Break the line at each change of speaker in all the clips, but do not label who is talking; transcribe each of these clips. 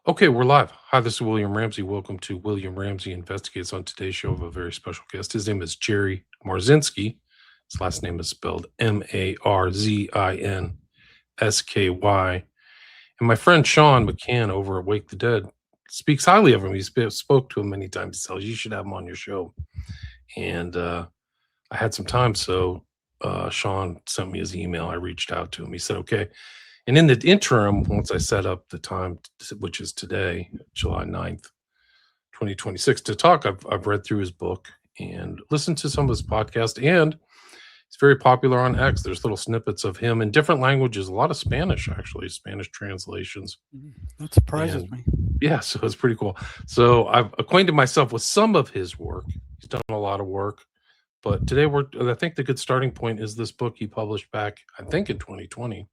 Okay, we're live. Hi, this is William Ramsey. Welcome to William Ramsey Investigates. On today's show, of a very special guest. His name is Jerry Marzinsky. His last name is spelled Marzinsky. And my friend Sean McCann over at Wake the Dead speaks highly of him. Spoke to him many times. He tells you should have him on your show. And I had some time, so Sean sent me his email. I reached out to him. He said, okay. And in the interim, once I set up the time, which is today, July 9th, 2026, to talk, I've read through his book and listened to some of his podcasts. And he's very popular on X. There's little snippets of him in different languages, a lot of Spanish, actually, Spanish translations.
That surprises me.
Yeah, so it's pretty cool. So I've acquainted myself with some of his work. He's done a lot of work. But today, I think the good starting point is this book he published back, I think, in 2020.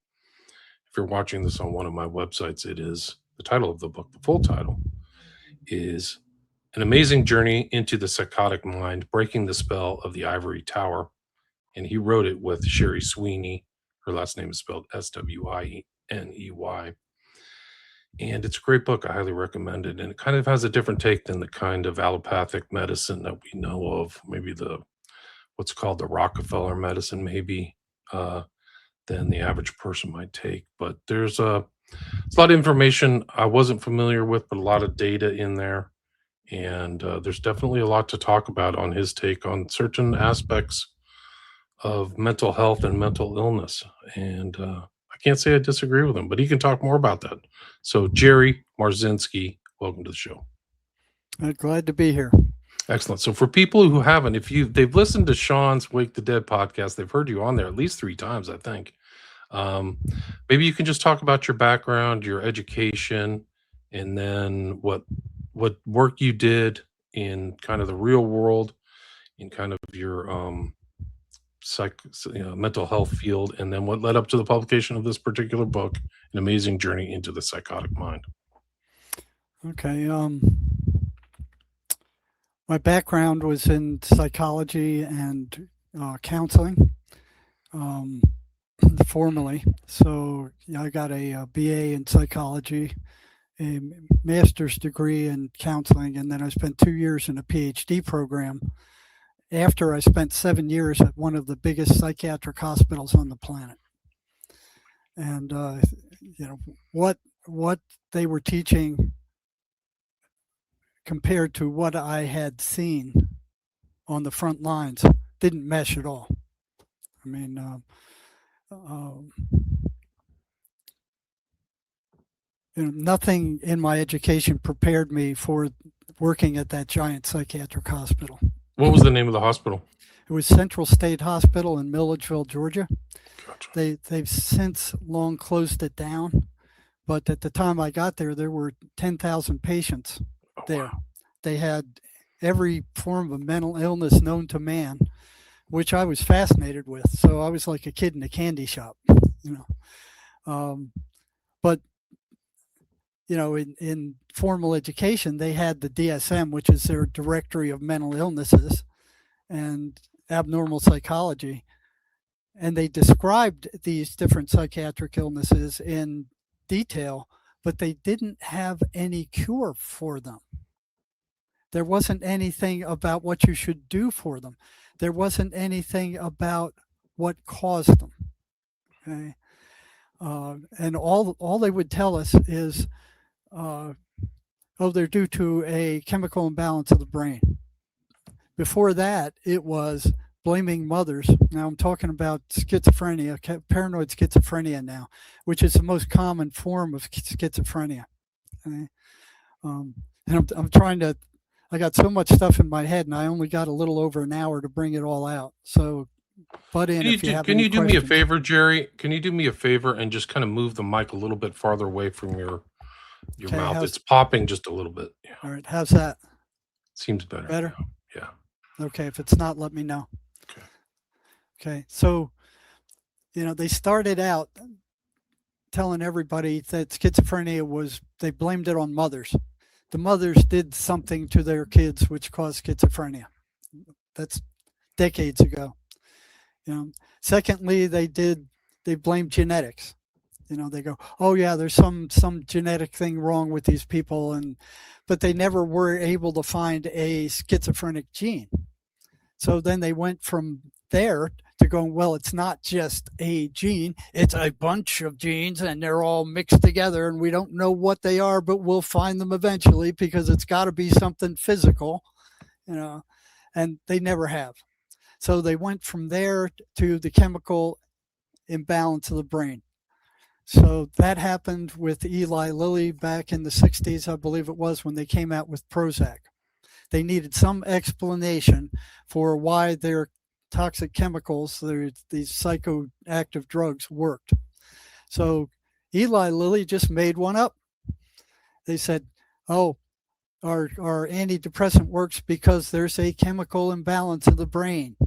If you're watching this on one of my websites, it is the title of the book. The full title is An Amazing Journey into the Psychotic Mind, Breaking the Spell of the Ivory Tower. And he wrote it with Sherry Sweeney. Her last name is spelled Swiney. And it's a great book. I highly recommend it. And it kind of has a different take than the kind of allopathic medicine that we know of, maybe what's called the Rockefeller medicine, maybe, than the average person might take. But there's a lot of information I wasn't familiar with, but a lot of data in there. And there's definitely a lot to talk about on his take on certain aspects of mental health and mental illness. And I can't say I disagree with him, but he can talk more about that. So Jerry Marzinsky, welcome to the show.
Glad to be here.
Excellent. So for people who haven't, they've listened to Sean's Wake the Dead podcast, they've heard you on there at least 3 times, I think. Maybe you can just talk about your background, your education, and then what work you did in kind of the real world, in kind of your mental health field, and then what led up to the publication of this particular book, An Amazing Journey into the Psychotic Mind.
Okay. My background was in psychology and counseling, formally. So I got a BA in psychology, a master's degree in counseling, and then I spent 2 years in a PhD program after I spent 7 years at one of the biggest psychiatric hospitals on the planet. And, what they were teaching compared to what I had seen on the front lines didn't mesh at all. I mean, nothing in my education prepared me for working at that giant psychiatric hospital.
What was the name of the hospital?
It was Central State Hospital in Milledgeville, Georgia.
Gotcha.
They've since long closed it down, but at the time I got there, there were 10,000 patients there.
Wow.
They had every form of mental illness known to man, which I was fascinated with. So I was like a kid in a candy shop, but in formal education, they had the DSM, which is their directory of mental illnesses and abnormal psychology. And they described these different psychiatric illnesses in detail, but they didn't have any cure for them. There wasn't anything about what you should do for them. There wasn't anything about what caused them. Okay, and all they would tell us is, they're due to a chemical imbalance of the brain. Before that, it was blaming mothers. Now I'm talking about schizophrenia, paranoid schizophrenia now, which is the most common form of schizophrenia. Okay? And I'm trying to. I got so much stuff in my head, and I only got a little over an hour to bring it all out. So,
Can you do me a favor, Jerry? Can you do me a favor and just kind of move the mic a little bit farther away from your mouth? It's popping just a little bit. Yeah.
All right. How's that?
Seems better.
Better?
Yeah.
Okay. If it's not, let me know. Okay. So, they started out telling everybody that schizophrenia they blamed it on mothers. The mothers did something to their kids which caused schizophrenia. That's decades ago. Secondly, they blamed genetics. They go, oh yeah, there's some genetic thing wrong with these people, but they never were able to find a schizophrenic gene. So then they went from there to going, well, it's not just a gene, it's a bunch of genes and they're all mixed together and we don't know what they are, but we'll find them eventually because it's got to be something physical, and they never have. So they went from there to the chemical imbalance of the brain. So that happened with Eli Lilly back in the 60s, I believe it was, when they came out with Prozac. They needed some explanation for why their toxic chemicals, these psychoactive drugs, worked. So Eli Lilly just made one up. They said, oh, our antidepressant works because there's a chemical imbalance in the brain.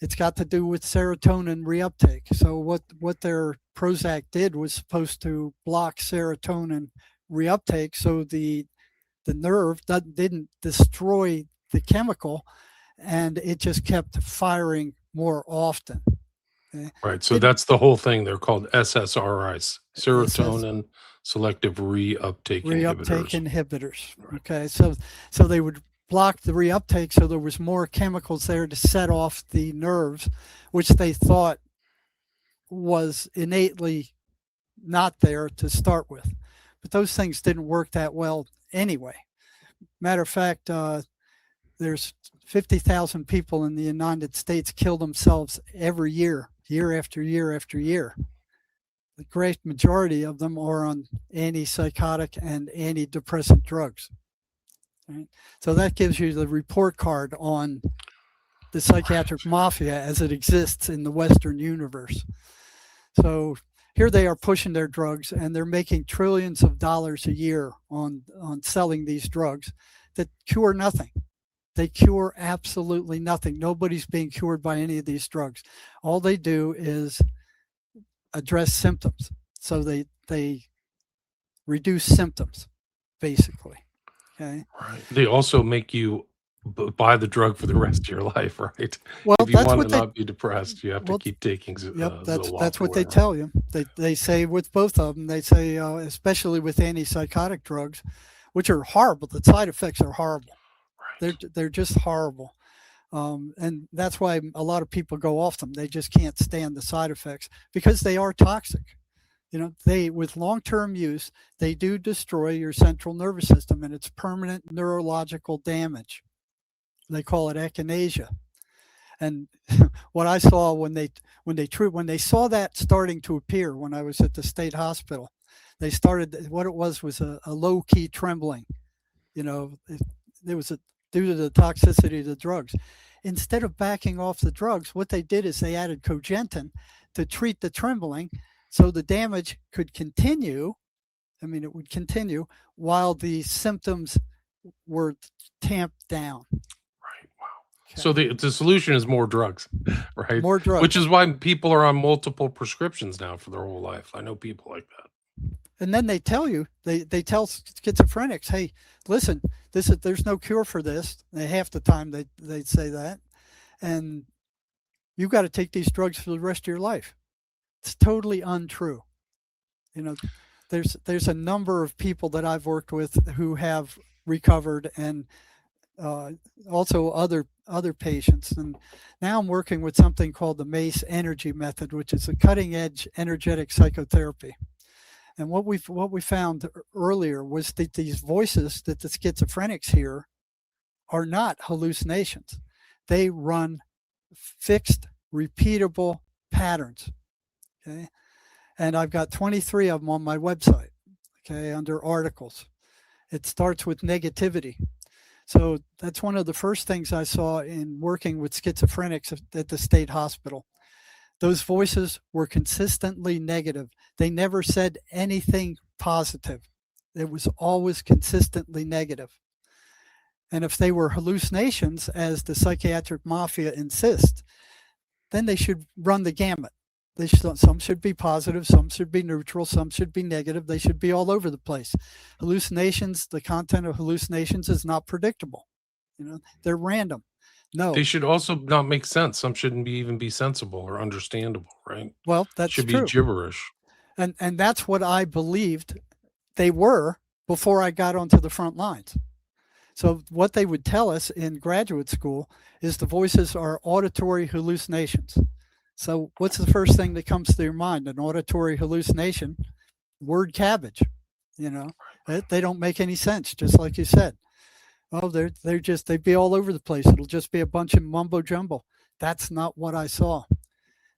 It's got to do with serotonin reuptake. So what their Prozac did was supposed to block serotonin reuptake, so the nerve didn't destroy the chemical, and it just kept firing more often. Okay?
Right. So that's the whole thing. They're called SSRIs, serotonin selective reuptake
inhibitors.
Right.
Okay. So they would block the reuptake, so there was more chemicals there to set off the nerves, which they thought was innately not there to start with. But those things didn't work that well anyway. Matter of fact, there's 50,000 people in the United States kill themselves every year, year after year after year. The great majority of them are on antipsychotic and antidepressant drugs. Right? So that gives you the report card on the psychiatric mafia as it exists in the Western universe. So here they are pushing their drugs, and they're making trillions of dollars a year on selling these drugs that cure nothing. They cure absolutely nothing. Nobody's being cured by any of these drugs. All they do is address symptoms. So they reduce symptoms, basically. Okay.
Right. They also make you buy the drug for the rest of your life, right?
Well,
if you want to not be depressed, you have to keep taking Zoloft.
That's what they tell you. They say with both of them, they say, especially with antipsychotic drugs, which are horrible. The side effects are horrible. Right. They're just horrible. And that's why a lot of people go off them. They just can't stand the side effects because they are toxic. With long-term use, they do destroy your central nervous system, and it's permanent neurological damage. They call it echinacea. And what I saw when they saw that starting to appear when I was at the state hospital, they started, what it was a low-key trembling. There was due to the toxicity of the drugs. Instead of backing off the drugs, what they did is they added cogentin to treat the trembling, so the damage could continue. I mean, it would continue while the symptoms were tamped down.
Right. Wow. Okay. So the solution is more drugs, right?
More drugs.
Which is why people are on multiple prescriptions now for their whole life. I know people like that.
And then they tell you, they tell schizophrenics, hey, listen, there's no cure for this. And half the time they say that. And you've got to take these drugs for the rest of your life. It's totally untrue. There's a number of people that I've worked with who have recovered, and also other patients. And now I'm working with something called the MACE energy method, which is a cutting edge energetic psychotherapy. And what we found earlier was that these voices that the schizophrenics hear are not hallucinations. They run fixed, repeatable patterns. Okay. And I've got 23 of them on my website, okay, under articles. It starts with negativity. So that's one of the first things I saw in working with schizophrenics at the state hospital. Those voices were consistently negative. They never said anything positive. It was always consistently negative. And if they were hallucinations, as the psychiatric mafia insists, then they should run the gamut. Some should be positive, some should be neutral, some should be negative. They should be all over the place. Hallucinations, the content of hallucinations is not predictable. They're random. No.
They should also not make sense. Some shouldn't even be sensible or understandable, right?
Well, that's
should
true.
Be gibberish.
And that's what I believed they were before I got onto the front lines. So what they would tell us in graduate school is the voices are auditory hallucinations. So what's the first thing that comes to your mind? An auditory hallucination, word cabbage. You know, they don't make any sense, just like you said. Oh, they'd be all over the place. It'll just be a bunch of mumbo jumbo. That's not what I saw.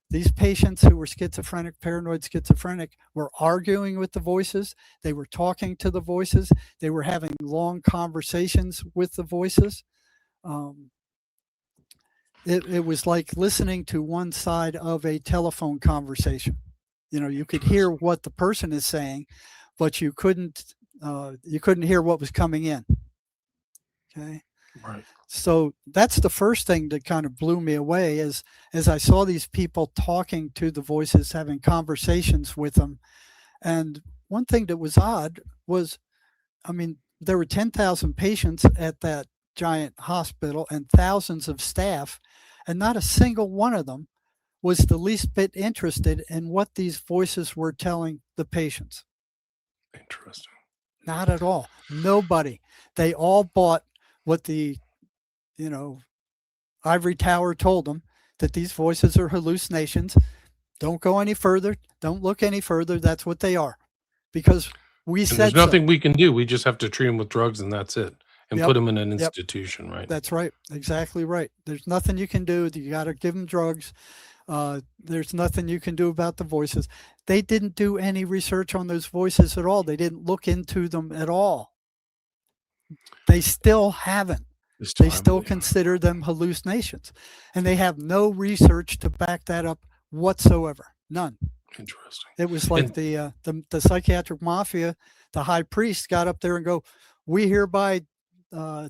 These patients who were schizophrenic, paranoid schizophrenic, were arguing with the voices. They were talking to the voices. They were having long conversations with the voices. It was like listening to one side of a telephone conversation. You know, you could hear what the person is saying, but you couldn't hear what was coming in. Okay.
Right.
So that's the first thing that kind of blew me away as I saw these people talking to the voices, having conversations with them. And one thing that was odd was, I mean, there were 10,000 patients at that giant hospital and thousands of staff, and not a single one of them was the least bit interested in what these voices were telling the patients.
Interesting.
Not at all. Nobody. They all bought what the Ivory Tower told them, that these voices are hallucinations. Don't go any further. Don't look any further. That's what they are. Because we said
there's nothing
so.
we can do. We just have to treat them with drugs and that's it. And
Yep.
put them in an institution, right?
That's right. Exactly right. There's nothing you can do. You got to give them drugs. There's nothing you can do about the voices. They didn't do any research on those voices at all. They didn't look into them at all. They still haven't. They still consider them hallucinations, and they have no research to back that up whatsoever. None.
Interesting.
It was like the psychiatric mafia. The high priest got up there and go, "We hereby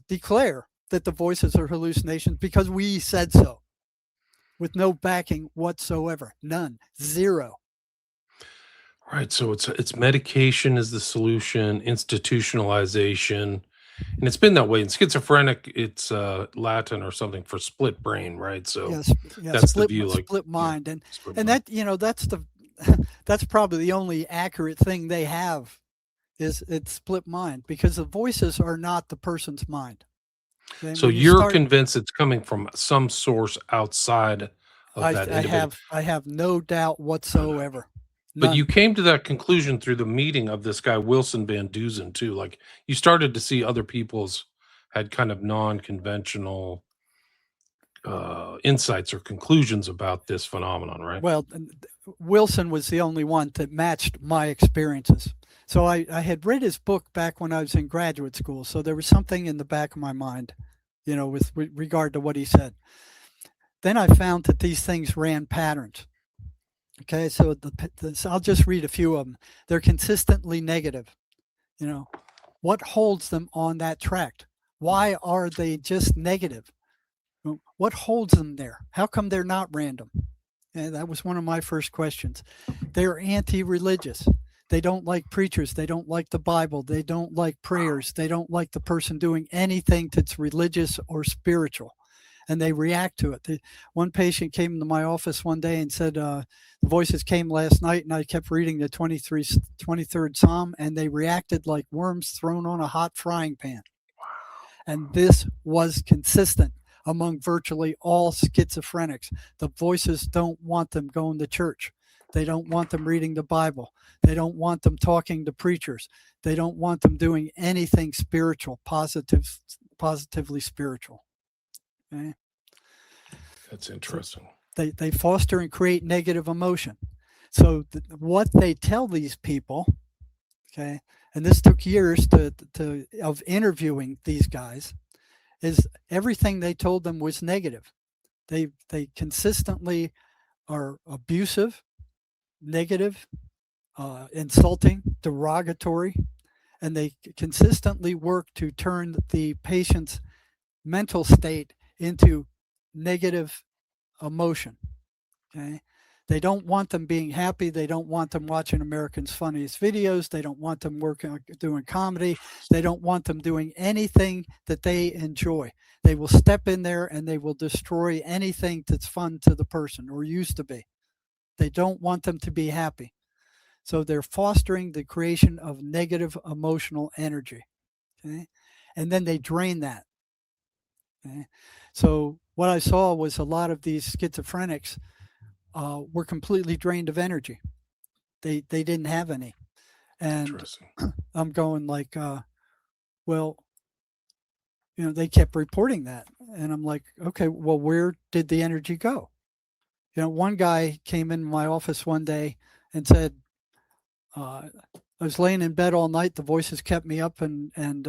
declare that the voices are hallucinations because we said so," with no backing whatsoever. None. Zero.
Right. So it's medication is the solution, institutionalization. And it's been that way. In schizophrenic, it's Latin or something for split brain, right? So
Yes,
that's the view, like
split mind,
yeah,
and
split
and
mind.
that that's probably the only accurate thing they have is it's split mind, because the voices are not the person's mind. Then
So
when you
you're
start,
convinced it's coming from some source outside of that individual.
I have no doubt whatsoever.
But you
None.
came to that conclusion through the meeting of this guy Wilson Van Dusen too. Like you started to see other people's had kind of non-conventional insights or conclusions about this phenomenon, right?
Well, Wilson was the only one that matched my experiences. So I had read his book back when I was in graduate school. So there was something in the back of my mind, with regard to what he said. Then I found that these things ran patterns. Okay, so I'll just read a few of them. They're consistently negative. What holds them on that track? Why are they just negative? What holds them there? How come they're not random? And that was one of my first questions. They're anti-religious. They don't like preachers. They don't like the Bible. They don't like prayers. They don't like the person doing anything that's religious or spiritual. And they react to it. One patient came into my office one day and said, the voices came last night and I kept reading the 23rd Psalm, and they reacted like worms thrown on a hot frying pan. And this was consistent among virtually all schizophrenics. The voices don't want them going to church. They don't want them reading the Bible. They don't want them talking to preachers. They don't want them doing anything spiritual, positively spiritual. Okay?
That's interesting.
They foster and create negative emotion. So what they tell these people, okay, and this took years of interviewing these guys, is everything they told them was negative. They consistently are abusive, negative, insulting, derogatory, and they consistently work to turn the patient's mental state into negative emotion. Okay. They don't want them being happy. They don't want them watching America's Funniest Videos. They don't want them doing comedy. They don't want them doing anything that they enjoy. They will step in there and they will destroy anything that's fun to the person or used to be. They don't want them to be happy. So they're fostering the creation of negative emotional energy. Okay? And then they drain that. Okay? So what I saw was a lot of these schizophrenics were completely drained of energy. They didn't have any. And
Interesting.
I'm going like, well, they kept reporting that. And I'm like, okay, well, where did the energy go? One guy came in my office one day and said, I was laying in bed all night. The voices kept me up, and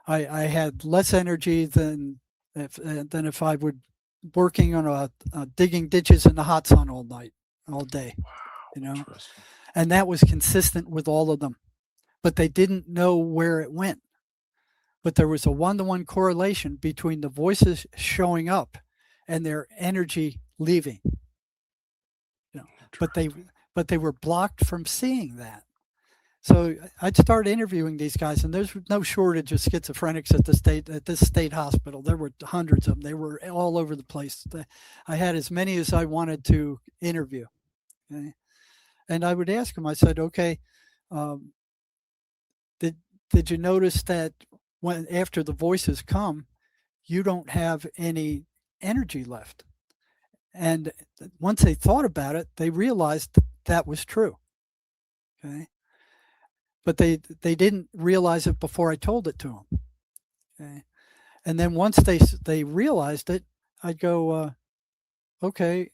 I had less energy than if I would working on digging ditches in the hot sun all night, all day.
Wow. Interesting.
And that was consistent with all of them, but they didn't know where it went. But there was a one-to-one correlation between the voices showing up and their energy leaving. But they were blocked from seeing that. So I'd start interviewing these guys, and there's no shortage of schizophrenics at this state hospital. There were hundreds of them. They were all over the place. I had as many as I wanted to interview. Okay? And I would ask them, I said, okay, did you notice that when after the voices come, you don't have any energy left? And once they thought about it, they realized that was true. Okay. But they didn't realize it before I told it to them. Okay. And then once they realized it, I'd go, okay,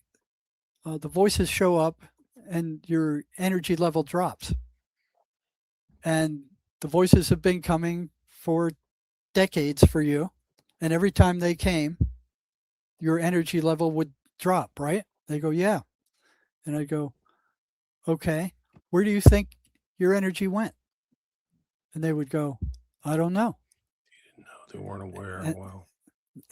the voices show up and your energy level drops. And the voices have been coming for decades for you. And every time they came, your energy level would drop, right? They go, yeah. And I go, okay, where do you think your energy went? And they would go, I don't know.
You didn't know. They weren't aware. Wow.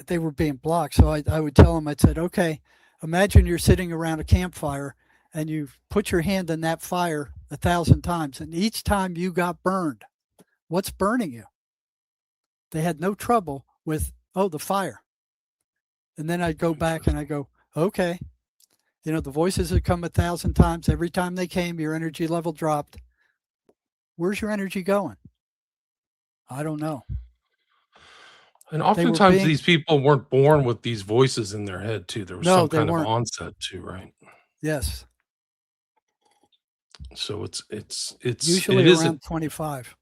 They were being blocked. So I would tell them, I said, okay, imagine you're sitting around a campfire and you put your hand in that fire 1,000 times. And each time you got burned, what's burning you? They had no trouble with, the fire. And then I'd go back and I go, okay, the voices had come 1,000 times. Every time they came, your energy level dropped. Where's your energy going? I don't know.
And oftentimes these people weren't born with these voices in their head too. There was some kind of onset too, right?
Yes.
So it's
usually around 25.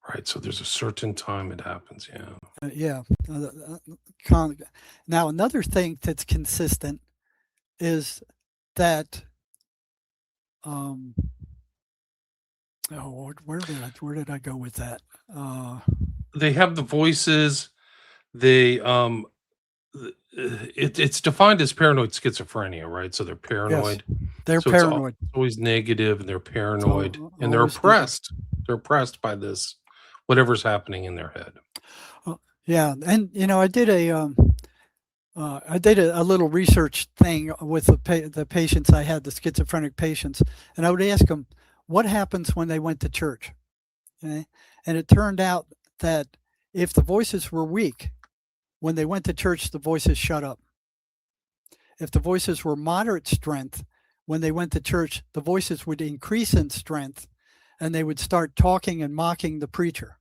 Right. So there's a certain time it happens. Yeah.
Now, another thing that's consistent is that, where did I go with that?
They have the voices. They it's defined as paranoid schizophrenia, right? So they're paranoid.
Yes, they're paranoid.
It's always negative, and they're paranoid, and they're oppressed. Negative. They're oppressed by this, whatever's happening in their head.
Yeah, and I did a little research thing with the patients I had, the schizophrenic patients, and I would ask them what happens when they went to church. Okay? And it turned out that if the voices were weak, when they went to church, the voices shut up. If the voices were moderate strength, when they went to church, the voices would increase in strength and they would start talking and mocking the preacher.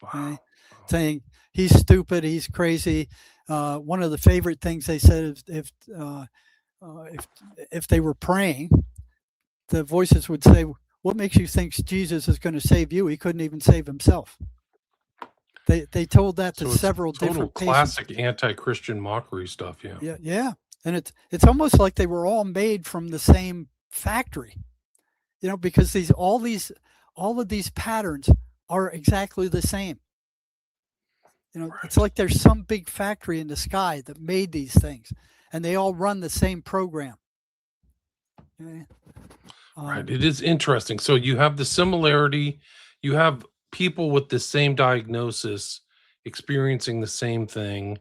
Wow.
Okay? Saying, he's stupid, he's crazy. One of the favorite things they said is if they were praying, the voices would say, what makes you think Jesus is going to save you? He couldn't even save himself. They told that to several different
classic
patients.
Anti-Christian mockery stuff.
Yeah. And it's almost like they were all made from the same factory, because all of these patterns are exactly the same. Right. It's like there's some big factory in the sky that made these things, and they all run the same program. Okay?
Right. It is interesting. So you have the similarity. You have people with the same diagnosis experiencing the same thing,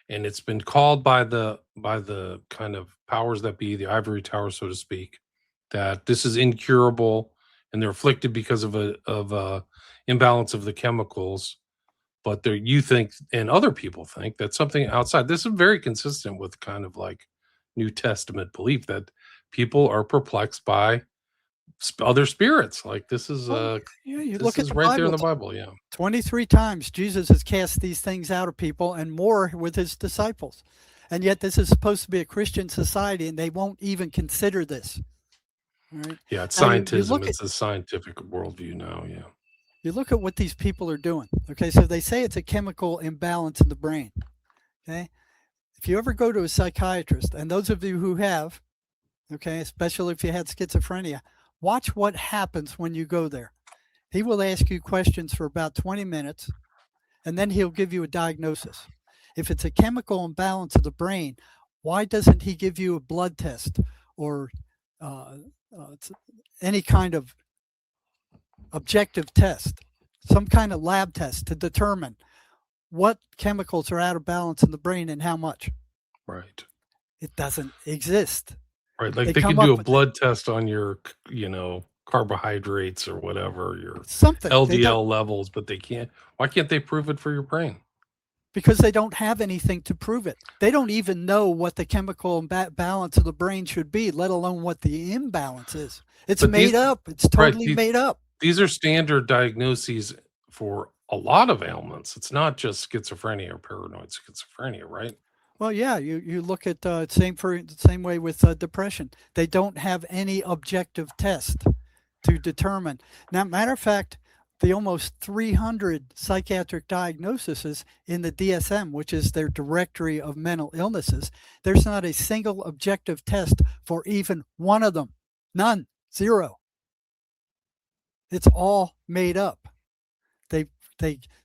and it's been called by the kind of powers that be, the ivory tower, so to speak, that this is incurable, and they're afflicted because of a imbalance of the chemicals. But you think, and other people think, that something outside. This is very consistent with kind of like New Testament belief that people are perplexed by other spirits. Like this is
Well, yeah, you
this
look at
is
the
right there in
Bible.
the Bible. Yeah.
23 times Jesus has cast these things out of people and more with his disciples. And yet this is supposed to be a Christian society and they won't even consider this. Right.
Yeah, it's
Now you
scientism.
look at
It's a scientific worldview now. Yeah.
what these people are doing. Okay, so they say it's a chemical imbalance in the brain. Okay. If you ever go to a psychiatrist, and those of you who have, okay, especially if you had schizophrenia, watch what happens when you go there. He will ask you questions for about 20 minutes, and then he'll give you a diagnosis. If it's a chemical imbalance of the brain, why doesn't he give you a blood test or uh, any kind of objective test, some kind of lab test to determine what chemicals are out of balance in the brain and how much?
Right.
It doesn't exist.
Right. Like
They
they
come
can do
up
a
with
blood test on your, carbohydrates or whatever, your
something. They don't,
LDL levels, but they can't. Why can't they prove it for your brain?
because they don't have anything to prove it. They don't even know what the chemical balance of the brain should be, let alone what the imbalance is. It's
But
made
these,
up. It's
right,
totally made up.
these are standard diagnoses for a lot of ailments. It's not just schizophrenia or paranoid schizophrenia, right?
Well, yeah, you look at same way with depression. They don't have any objective test to determine. Now, matter of fact, the almost 300 psychiatric diagnoses in the DSM, which is their directory of mental illnesses, there's not a single objective test for even one of them. None. Zero. It's all made up. They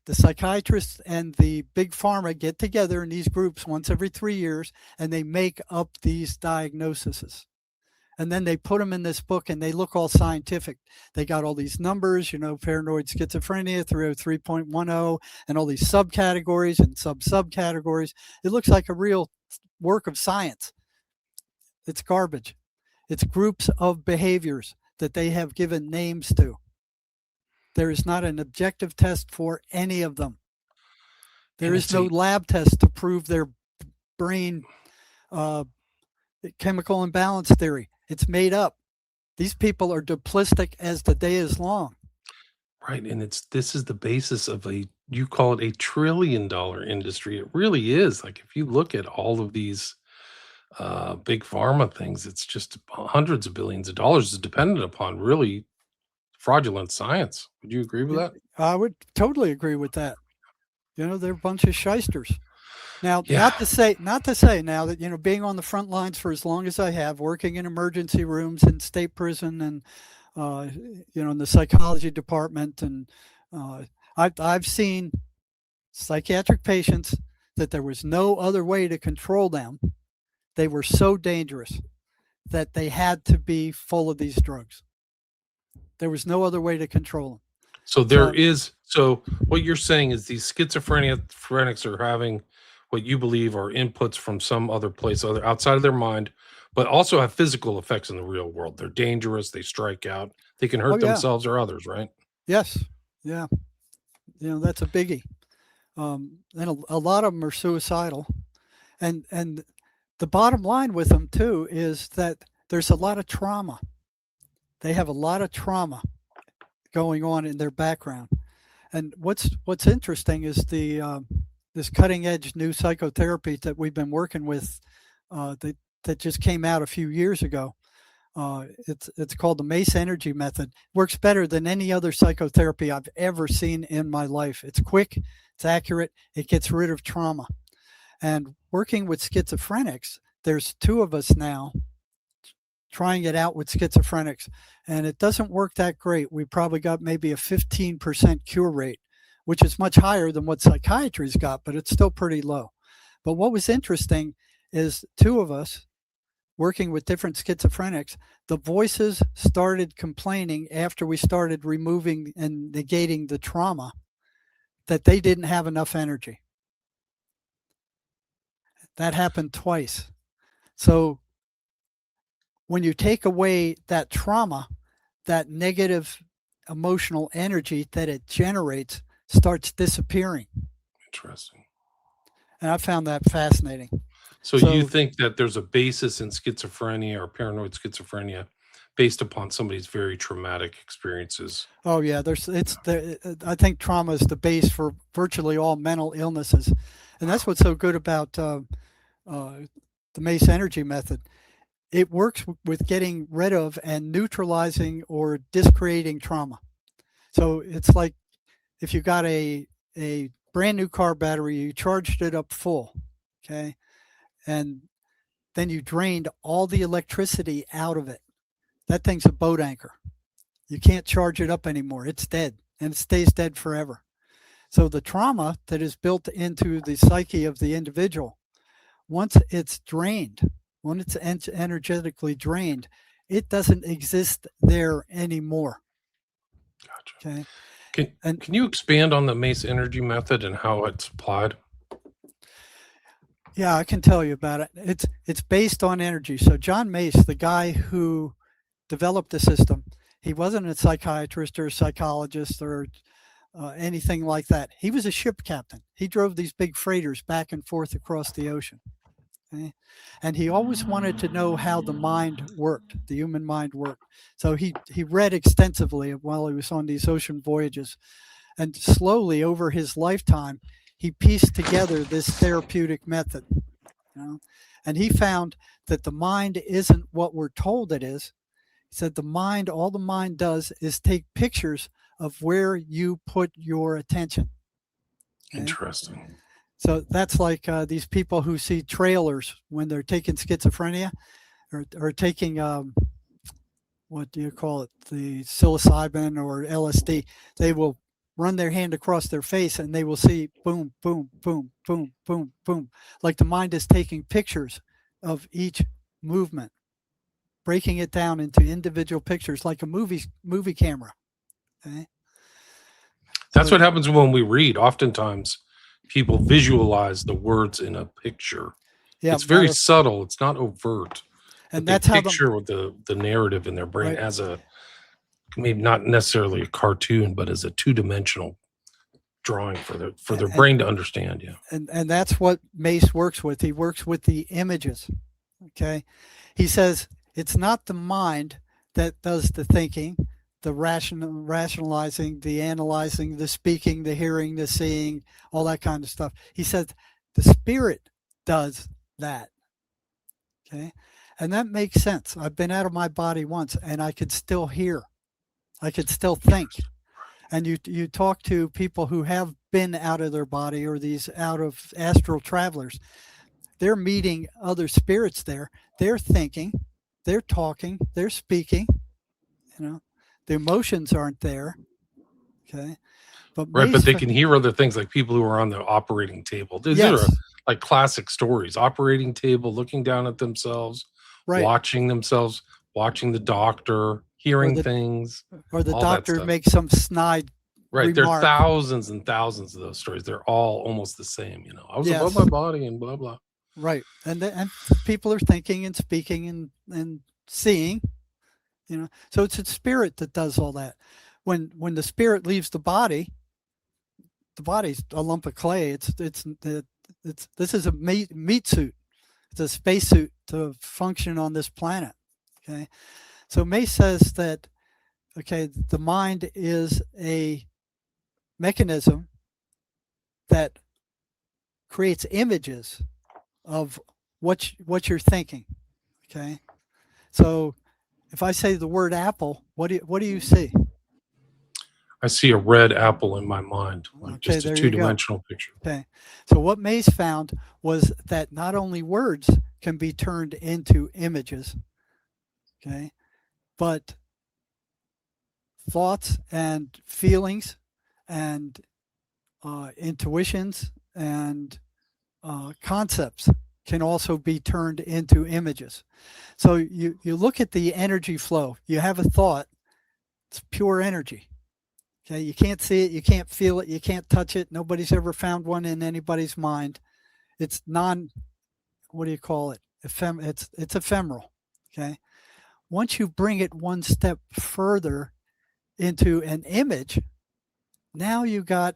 the psychiatrists and the big pharma get together in these groups once every 3 years and they make up these diagnoses. And then they put them in this book and they look all scientific. They got all these numbers, paranoid schizophrenia 303.10 and all these subcategories and subcategories. It looks like a real work of science. It's garbage. It's groups of behaviors that they have given names to. There is not an objective test for any of them. There is no lab test to prove their brain chemical imbalance theory. It's made up. These people are duplistic as the day is long.
Right. And this is the basis of you call it a $1 trillion industry. It really is. Like if you look at all of these big pharma things, it's just hundreds of billions of dollars is dependent upon really fraudulent science. Would you agree with that?
I would totally agree with that. They're a bunch of shysters. Now,
Yeah.
not to say now that, being on the front lines for as long as I have, working in emergency rooms in state prison and, in the psychology department. And I've seen psychiatric patients that there was no other way to control them. They were so dangerous that they had to be full of these drugs. There was no other way to control them.
So what you're saying is these schizophrenics are having what you believe are inputs from some other place, outside of their mind, but also have physical effects in the real world. They're dangerous. They strike out. They can hurt themselves or others, right?
Yes. Yeah. That's a biggie. And a lot of them are suicidal. And the bottom line with them too is that there's a lot of trauma. They have a lot of trauma going on in their background. And what's interesting is this cutting edge new psychotherapy that we've been working with that just came out a few years ago. It's called the MACE energy method. Works better than any other psychotherapy I've ever seen in my life. It's quick, it's accurate, it gets rid of trauma. And working with schizophrenics, there's 2 of us now trying it out with schizophrenics, and it doesn't work that great. We probably got maybe a 15% cure rate, which is much higher than what psychiatry's got, but it's still pretty low. But what was interesting is 2 of us working with different schizophrenics, the voices started complaining after we started removing and negating the trauma that they didn't have enough energy. That happened twice. So when you take away that trauma, that negative emotional energy that it generates starts disappearing.
Interesting.
And I found that fascinating.
So you think that there's a basis in schizophrenia or paranoid schizophrenia based upon somebody's very traumatic experiences.
Oh yeah, I think trauma is the base for virtually all mental illnesses, and that's what's so good about uh, the Mace Energy method. It works with getting rid of and neutralizing or discreating trauma. So it's like if you got a brand new car battery, you charged it up full, okay, and then you drained all the electricity out of it. That thing's a boat anchor. You can't charge it up anymore. It's dead, and it stays dead forever. So the trauma that is built into the psyche of the individual, once it's drained, when it's energetically drained, it doesn't exist there anymore.
Gotcha.
Okay.
Can you expand on the Mace Energy method and how it's applied?
Yeah, I can tell you about it. It's based on energy. So John Mace, the guy who developed the system, he wasn't a psychiatrist or a psychologist or anything like that. He was a ship captain. He drove these big freighters back and forth across the ocean. Okay? And he always wanted to know how the mind worked, the human mind worked. So he read extensively while he was on these ocean voyages. And slowly over his lifetime, he pieced together this therapeutic method. You know? And he found that the mind isn't what we're told it is. He said all the mind does is take pictures of where you put your attention.
Okay? Interesting.
So that's like these people who see trailers when they're taking schizophrenia or taking, what do you call it, the psilocybin or LSD. They will run their hand across their face and they will see boom, boom, boom, boom, boom, boom, like the mind is taking pictures of each movement, breaking it down into individual pictures like a movie camera. Okay?
That's what happens when we read. Oftentimes, people visualize the words in a picture. Yeah, it's very subtle. It's not overt. And that's how picture with the narrative in their brain as a, maybe not necessarily a cartoon, but as a two-dimensional drawing for their brain to understand. Yeah.
And that's what Mace works with. He works with the images. Okay. He says it's not the mind that does the thinking, the rationalizing, the analyzing, the speaking, the hearing, the seeing, all that kind of stuff. He says the spirit does that. Okay. And that makes sense. I've been out of my body once and I could still hear. I could still think. And you talk to people who have been out of their body or these out of astral travelers. They're meeting other spirits there. They're thinking, they're talking, they're speaking. You know, the emotions aren't there. Okay.
But they can hear other things, like people who are on the operating table. These are like classic stories. Operating table, looking down at themselves, watching themselves, watching the doctor, hearing things.
Or the doctor makes some snide remark.
There are thousands and thousands of those stories. They're all almost the same. You know, I was above my body and blah, blah.
Right. And people are thinking and speaking and seeing, you know. So it's a spirit that does all that. When the spirit leaves the body's a lump of clay. This is a meat suit. It's a spacesuit to function on this planet. Okay. So Mace says that, okay, the mind is a mechanism that creates images of what you're thinking. Okay. So if I say the word apple, what do you see?
I see a red apple in my mind, like just a two-dimensional picture.
Okay. So what Mace found was that not only words can be turned into images, okay, but thoughts and feelings and intuitions and concepts can also be turned into images. So you look at the energy flow. You have a thought. It's pure energy. Okay, you can't see it, you can't feel it, you can't touch it. Nobody's ever found one in anybody's mind. It's what do you call it? It's ephemeral. Okay. Once you bring it one step further into an image, now you got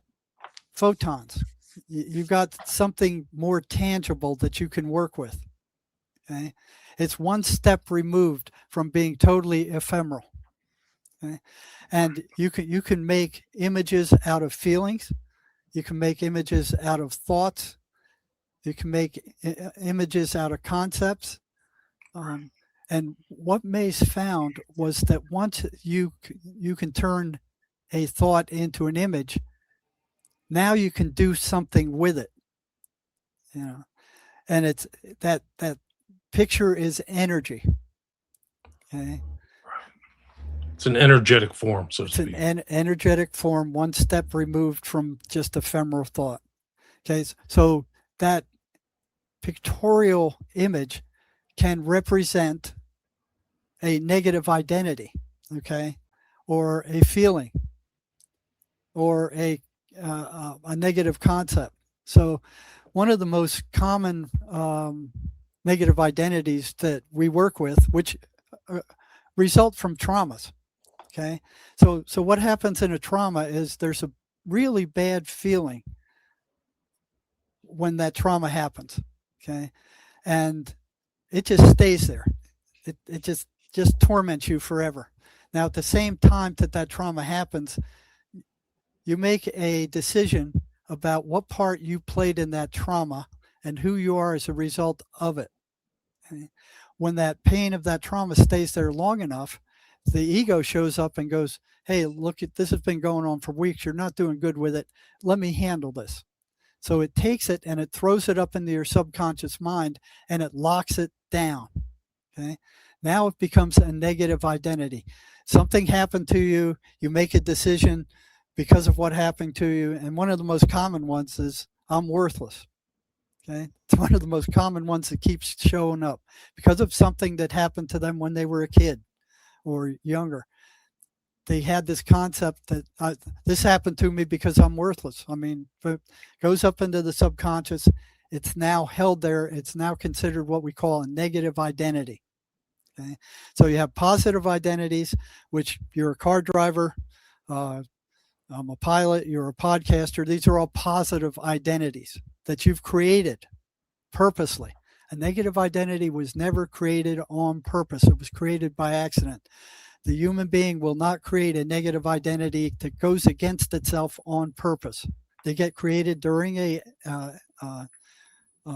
photons. You've got something more tangible that you can work with. Okay. It's one step removed from being totally ephemeral. Okay? And you can make images out of feelings. You can make images out of thoughts. You can make images out of concepts. And what Mace found was that once you can turn a thought into an image, now you can do something with it. And it's that picture is energy. Okay.
It's an energetic form, so to
It's
speak.
an energetic form, one step removed from just ephemeral thought. Okay, so that pictorial image can represent a negative identity, okay, or a feeling, or a negative concept. So one of the most common negative identities that we work with, which result from traumas. Okay, so what happens in a trauma is there's a really bad feeling when that trauma happens. Okay, and it just stays there. It just torments you forever. Now, at the same time that trauma happens, you make a decision about what part you played in that trauma and who you are as a result of it. Okay? When that pain of that trauma stays there long enough, the ego shows up and goes, hey, look, this has been going on for weeks. You're not doing good with it. Let me handle this. So it takes it and it throws it up into your subconscious mind and it locks it down. Okay. Now it becomes a negative identity. Something happened to you. You make a decision because of what happened to you. And one of the most common ones is, I'm worthless. Okay. It's one of the most common ones that keeps showing up because of something that happened to them when they were a kid or younger. They had this concept that this happened to me because I'm worthless. I mean, it goes up into the subconscious. It's now held there. It's now considered what we call a negative identity. Okay? So you have positive identities, which you're a car driver, I'm a pilot, you're a podcaster. These are all positive identities that you've created purposely. A negative identity was never created on purpose. It was created by accident. The human being will not create a negative identity that goes against itself on purpose. They get created during a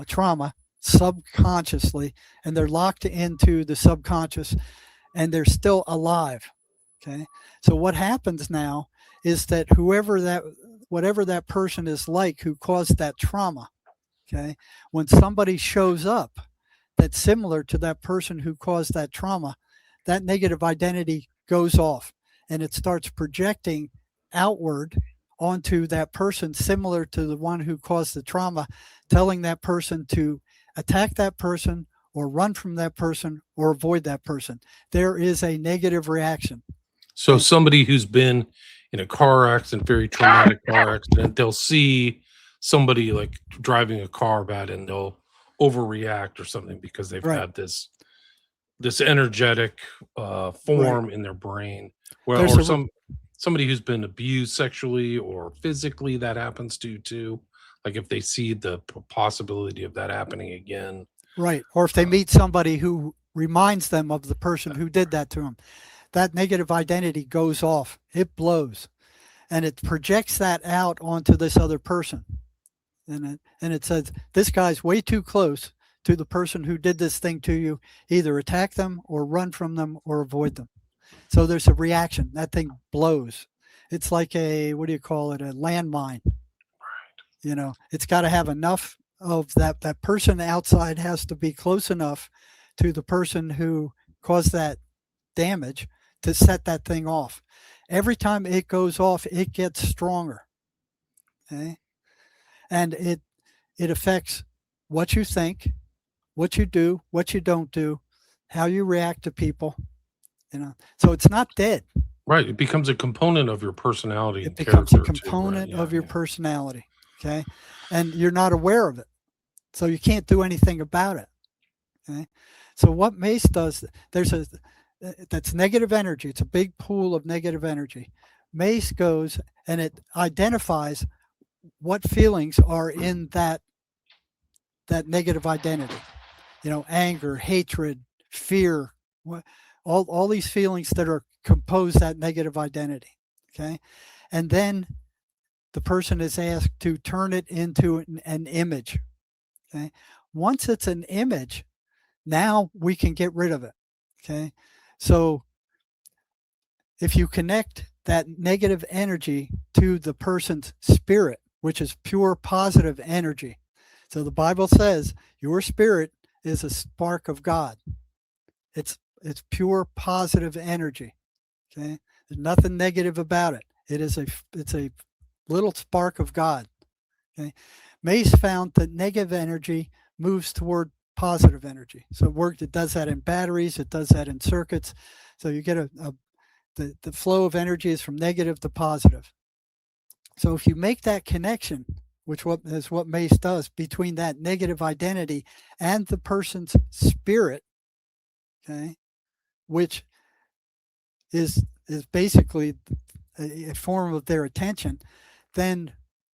trauma subconsciously, and they're locked into the subconscious, and they're still alive. Okay, so what happens now is that whatever that person is like who caused that trauma, okay, when somebody shows up that's similar to that person who caused that trauma, that negative identity goes off and it starts projecting outward onto that person similar to the one who caused the trauma, telling that person to attack that person or run from that person or avoid that person. There is a negative reaction.
So somebody who's been in a car accident, very traumatic car accident, they'll see somebody like driving a car bad and they'll overreact or something because they've had this energetic form in their brain. Well, or somebody who's been abused sexually or physically, that happens to too. Like if they see the possibility of that happening again.
Right. Or if they meet somebody who reminds them of the person who did that to them, that negative identity goes off. It blows. And it projects that out onto this other person. And it says, this guy's way too close to the person who did this thing to you. Either attack them or run from them or avoid them. So there's a reaction. That thing blows. It's like a landmine. You know, it's got to have enough of that person outside has to be close enough to the person who caused that damage to set that thing off. Every time it goes off, it gets stronger. Okay? And it affects what you think, what you do, what you don't do, how you react to people. You know, so it's not dead.
Right. It becomes a component of your personality.
It becomes a component of your personality. Okay. And you're not aware of it. So you can't do anything about it. Okay. So what Mace does, that's negative energy. It's a big pool of negative energy. Mace goes and it identifies what feelings are in that negative identity. You know, anger, hatred, fear, all these feelings that are compose that negative identity. Okay. And then the person is asked to turn it into an image. Okay. Once it's an image, now we can get rid of it. Okay. So if you connect that negative energy to the person's spirit, which is pure positive energy. So the Bible says your spirit is a spark of God. It's pure positive energy. Okay. There's nothing negative about it. It's a little spark of God. Okay. Mace found that negative energy moves toward positive energy. So it does that in batteries, it does that in circuits. So you get the flow of energy is from negative to positive. So if you make that connection, which is what Mace does, between that negative identity and the person's spirit, okay, which is basically a form of their attention, then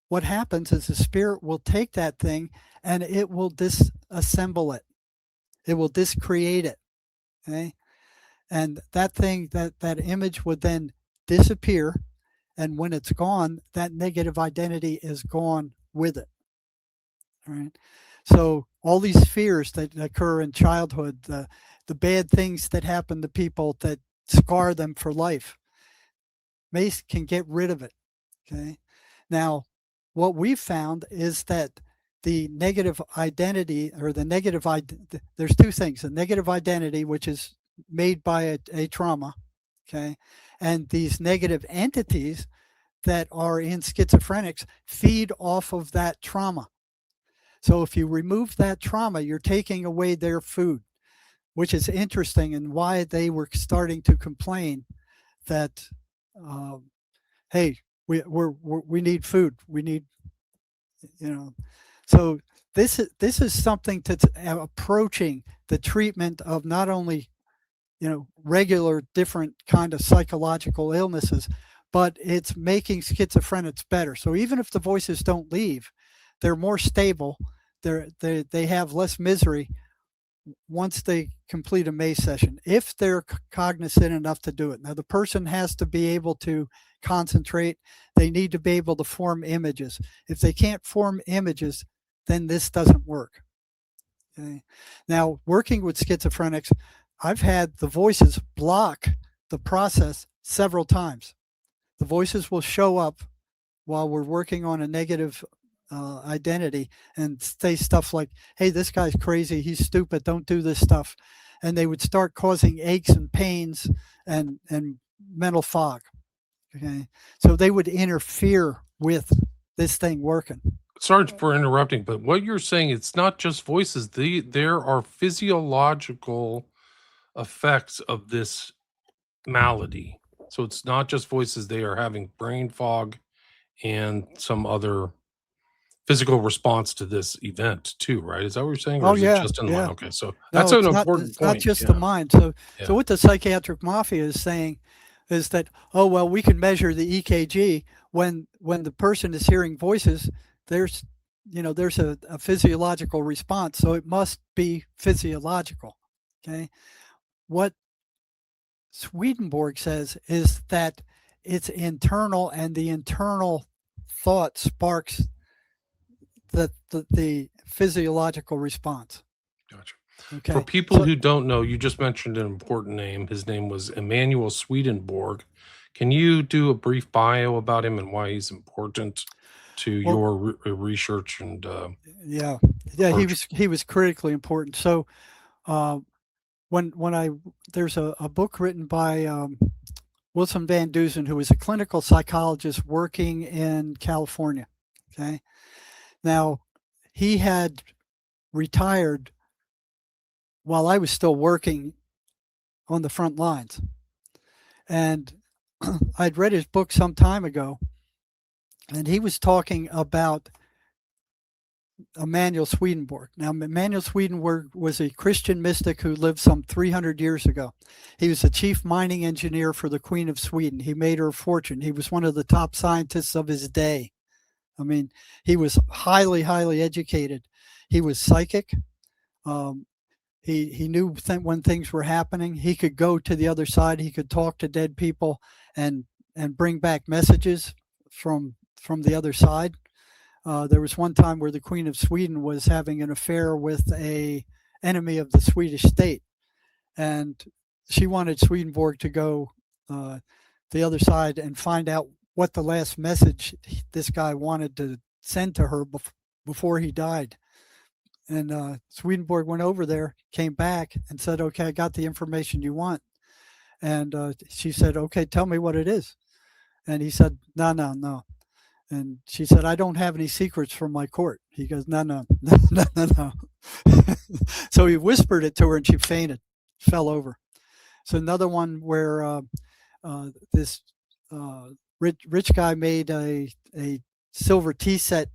what happens is the spirit will take that thing and it will disassemble it. It will discreate it. Okay. And that thing, that image would then disappear. And when it's gone, that negative identity is gone with it. All right. So all these fears that occur in childhood, the bad things that happen to people that scar them for life, Mace can get rid of it. Okay. Now, what we've found is that the negative identity, or there's two things: the negative identity, which is made by a trauma, okay, and these negative entities that are in schizophrenics feed off of that trauma. So if you remove that trauma, you're taking away their food, which is interesting, and why they were starting to complain that, hey, we need food, we need, So this is something that's approaching the treatment of not only regular different kind of psychological illnesses, but it's making schizophrenics better. So even if the voices don't leave, they're more stable. They have less misery once they complete a Mace session, if they're cognizant enough to do it. Now, the person has to be able to concentrate. They need to be able to form images. If they can't form images, then this doesn't work. Okay. Now, working with schizophrenics, I've had the voices block the process several times. The voices will show up while we're working on a negative identity and say stuff like, hey, this guy's crazy, he's stupid, don't do this stuff. And they would start causing aches and pains and mental fog. Okay. So they would interfere with this thing working.
Sorry for interrupting, but what you're saying, it's not just voices. There are physiological effects of this malady. So it's not just voices. They are having brain fog and some other physical response to this event too, right? Is that what you're saying? Or
Oh,
is
yeah,
it just in the mind? Okay, so that's
No,
an important
it's
point.
not just the mind. So
Yeah.
what the psychiatric mafia is saying is that, oh, well, we can measure the EKG when the person is hearing voices. There's a physiological response, so it must be physiological. Okay. What Swedenborg says is that it's internal, and the internal thought sparks the physiological response.
Gotcha.
Okay.
For people who don't know, you just mentioned an important name. His name was Emanuel Swedenborg. Can you do a brief bio about him and why he's important to your research and
yeah,
approach?
he was critically important. So there's a book written by Wilson Van Dusen, who was a clinical psychologist working in California. Okay. Now, he had retired while I was still working on the front lines. And I'd read his book some time ago, and he was talking about Emanuel Swedenborg. Now, Emanuel Swedenborg was a Christian mystic who lived some 300 years ago. He was the chief mining engineer for the Queen of Sweden. He made her a fortune. He was one of the top scientists of his day. I mean, he was highly, highly educated. He was psychic. He knew when things were happening. He could go to the other side. He could talk to dead people and bring back messages from the other side. There was one time where the Queen of Sweden was having an affair with a enemy of the Swedish state, and she wanted Swedenborg to go the other side and find out what the last message this guy wanted to send to her before he died. And Swedenborg went over there, came back, and said, "Okay, I got the information you want." And she said, "Okay, tell me what it is." And he said, "No, no, no." And she said, "I don't have any secrets from my court." He goes, "No, no, no, no, no, no." So he whispered it to her, and she fainted, fell over. So another one where this rich guy made a silver tea set,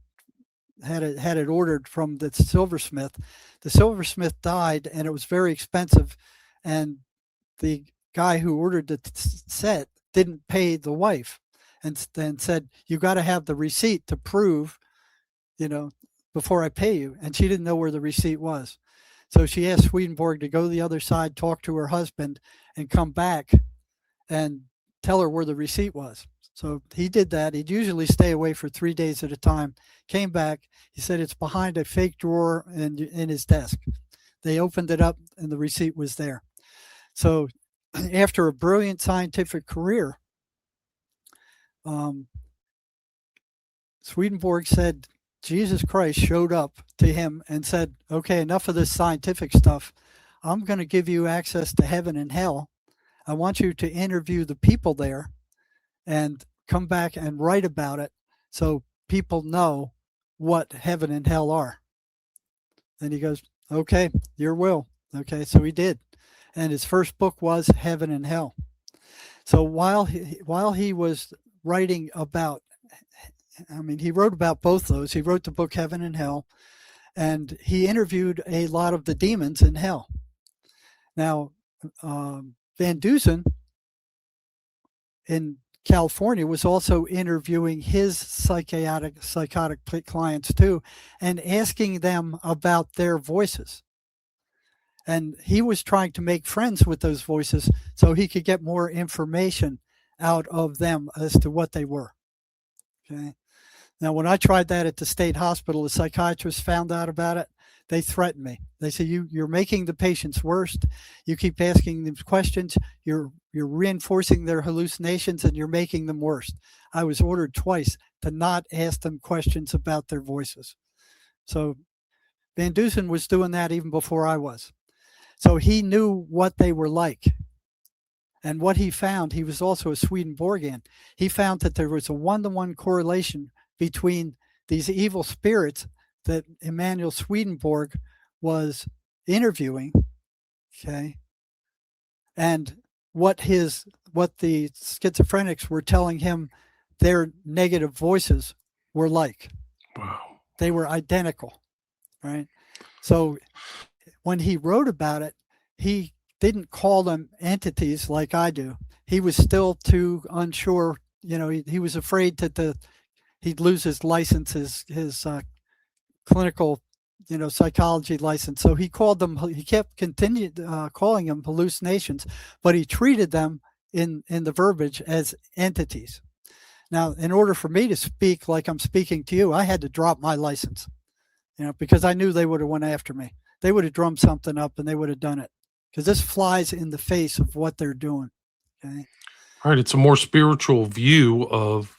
had it ordered from the silversmith. The silversmith died, and it was very expensive. And the guy who ordered the set didn't pay the wife, and then said, "You got to have the receipt to prove, before I pay you." And she didn't know where the receipt was. So she asked Swedenborg to go to the other side, talk to her husband, and come back and tell her where the receipt was. So he did that. He'd usually stay away for 3 days at a time. Came back. He said it's behind a fake drawer in his desk. They opened it up, and the receipt was there. So after a brilliant scientific career, Swedenborg said Jesus Christ showed up to him and said, "Okay, enough of this scientific stuff. I'm going to give you access to heaven and hell. I want you to interview the people there and come back and write about it so people know what heaven and hell are." And he goes, "Okay, your will." Okay, so he did. And his first book was Heaven and Hell. So while he was writing about, he wrote about both those. He wrote the book Heaven and Hell, and he interviewed a lot of the demons in hell. Now, Van Dusen in California was also interviewing his psychotic clients too, and asking them about their voices. And he was trying to make friends with those voices so he could get more information out of them as to what they were. Okay. Now, when I tried that at the state hospital, the psychiatrists found out about it. They threatened me. They said, "You're making the patients worse. You keep asking them questions. You're reinforcing their hallucinations, and you're making them worse." I was ordered twice to not ask them questions about their voices. So Van Dusen was doing that even before I was. So he knew what they were like. And what he found, he was also a Swedenborgian. He found that there was a 1-to-1 correlation between these evil spirits that Emanuel Swedenborg was interviewing, okay, and what the schizophrenics were telling him their negative voices were like.
Wow.
They were identical, right? So when he wrote about it, he didn't call them entities like I do. He was still too unsure. He was afraid that he'd lose his license, his clinical, psychology license. So he kept continued calling them hallucinations, but he treated them in the verbiage as entities. Now, in order for me to speak like I'm speaking to you, I had to drop my license, because I knew they would have went after me. They would have drummed something up and they would have done it, because this flies in the face of what they're doing. Okay.
Right. It's a more spiritual view of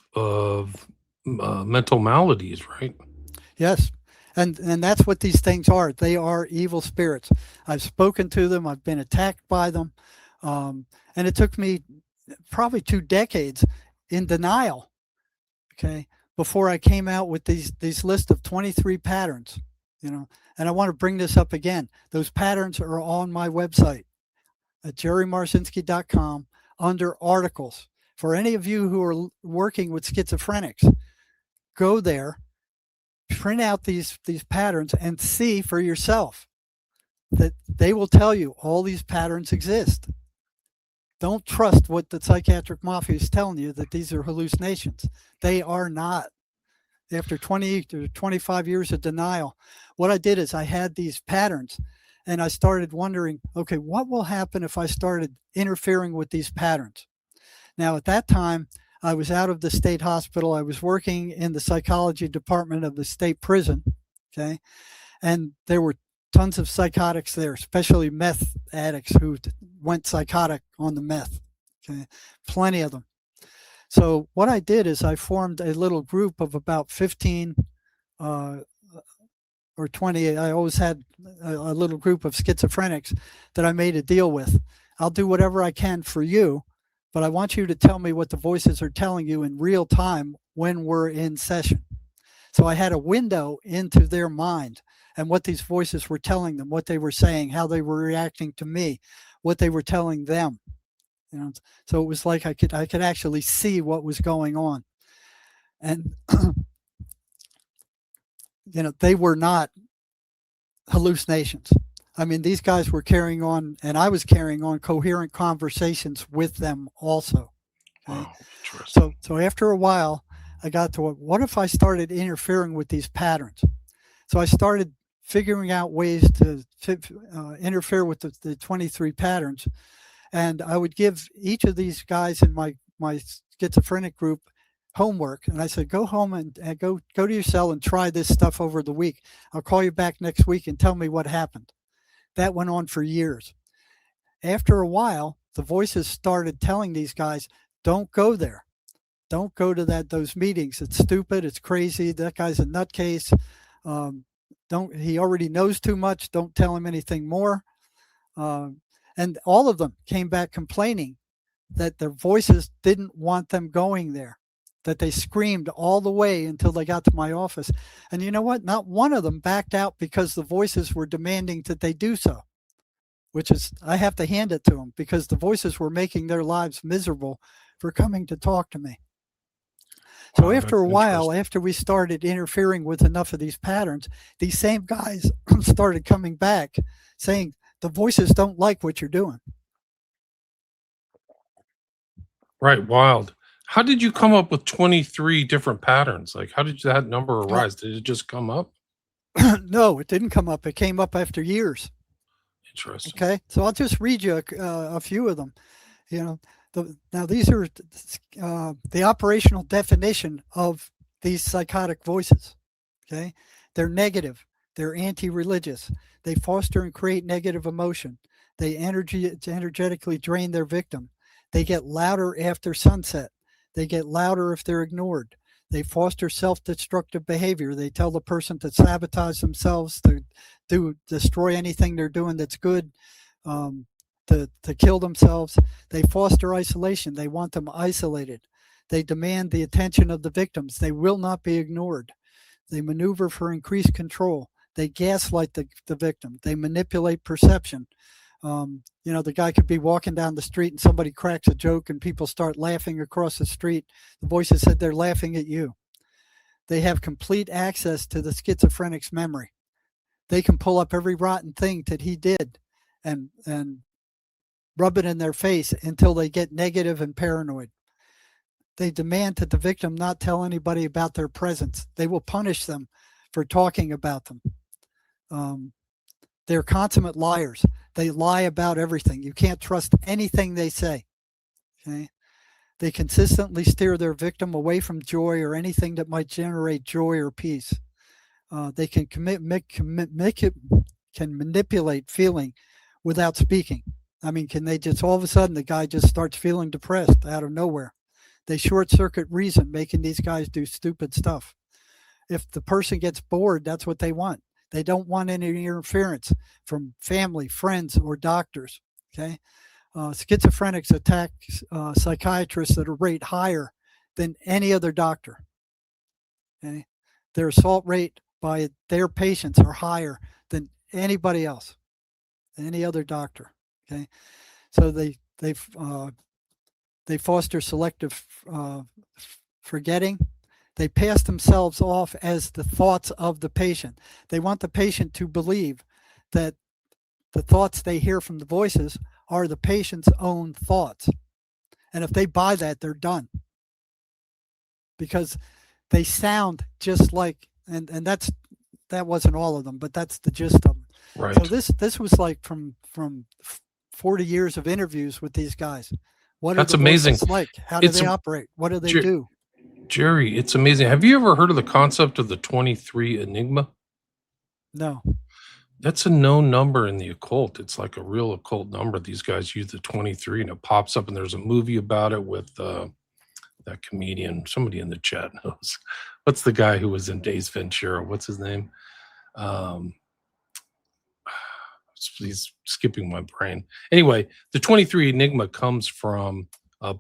mental maladies, right?
Yes. And that's what these things are. They are evil spirits. I've spoken to them. I've been attacked by them. And it took me probably 2 decades in denial, okay, before I came out with these list of 23 patterns, And I want to bring this up again. Those patterns are on my website at jerrymarzinsky.com under articles. For any of you who are working with schizophrenics, go there, print out these patterns, and see for yourself that they will tell you all these patterns exist. Don't trust what the psychiatric mafia is telling you, that these are hallucinations. They are not. After 20 to 25 years of denial, what I did is I had these patterns, and I started wondering, okay, what will happen if I started interfering with these patterns? Now, at that time, I was out of the state hospital. I was working in the psychology department of the state prison, okay? And there were tons of psychotics there, especially meth addicts who went psychotic on the meth, okay? Plenty of them. So what I did is I formed a little group of about 15 or 20. I always had a little group of schizophrenics that I made a deal with. I'll do whatever I can for you, but I want you to tell me what the voices are telling you in real time when we're in session. So I had a window into their mind and what these voices were telling them, what they were saying, how they were reacting to me, what they were telling them. You know, so it was like I could actually see what was going on. And you know, they were not hallucinations. I mean, these guys were carrying on, and I was carrying on coherent conversations with them also. Okay?
Wow, interesting.
So after a while, I got to what if I started interfering with these patterns? So I started figuring out ways to interfere with the 23 patterns. And I would give each of these guys in my schizophrenic group homework. And I said, go home and go to your cell and try this stuff over the week. I'll call you back next week and tell me what happened. That went on for years. After a while, the voices started telling these guys, don't go there. Don't go to those meetings. It's stupid. It's crazy. That guy's a nutcase. He already knows too much. Don't tell him anything more. And all of them came back complaining that their voices didn't want them going there, that they screamed all the way until they got to my office. And you know what? Not one of them backed out because the voices were demanding that they do so, which is, I have to hand it to them because the voices were making their lives miserable for coming to talk to me. So
Wow,
after a
that's
while, after we started interfering with enough of these patterns, these same guys started coming back saying, the voices don't like what you're doing.
right, wild. How did you come up with 23 different patterns? Like, how did that number arise? Did it just come up?
No, it didn't come up. It came up after years.
Interesting.
Okay, so I'll just read you a few of them. You know, now these are the operational definition of these psychotic voices. Okay, they're negative. They're anti-religious. They foster and create negative emotion. They energetically drain their victim. They get louder after sunset. They get louder if they're ignored. They foster self-destructive behavior. They tell the person to sabotage themselves, to destroy anything they're doing that's good, to kill themselves. They foster isolation. They want them isolated. They demand the attention of the victims. They will not be ignored. They maneuver for increased control. They gaslight the victim. They manipulate perception. You know, the guy could be walking down the street and somebody cracks a joke and people start laughing across the street. The voices said they're laughing at you. They have complete access to the schizophrenic's memory. They can pull up every rotten thing that he did and rub it in their face until they get negative and paranoid. They demand that the victim not tell anybody about their presence. They will punish them for talking about them. They're consummate liars. They lie about everything. You can't trust anything they say. Okay? They consistently steer their victim away from joy or anything that might generate joy or peace. They can manipulate feeling without speaking. I mean, can they just all of a sudden the guy just starts feeling depressed out of nowhere? They short circuit reason, making these guys do stupid stuff. If the person gets bored, that's what they want. They don't want any interference from family, friends, or doctors. Okay, schizophrenics attack psychiatrists at a rate higher than any other doctor. Okay, their assault rate by their patients are higher than anybody else, any other doctor. Okay, so they foster selective forgetting. They pass themselves off as the thoughts of the patient. They want the patient to believe that the thoughts they hear from the voices are the patient's own thoughts. And if they buy that, they're done. Because they sound just like, and that wasn't all of them, but that's the gist of them.
Right.
So this was like from 40 years of interviews with these guys. What are
That's
the
amazing.
voices like? How do
It's
they operate? What do they
Jer-
do?
Jerry, it's amazing. Have you ever heard of the concept of the 23 enigma?
No.
That's a known number in the occult. It's like a real occult number. These guys use the 23 and it pops up, and there's a movie about it with that comedian. Somebody in the chat knows. What's the guy who was in Days Ventura? What's his name? Um, he's skipping my brain. Anyway, the 23 enigma comes from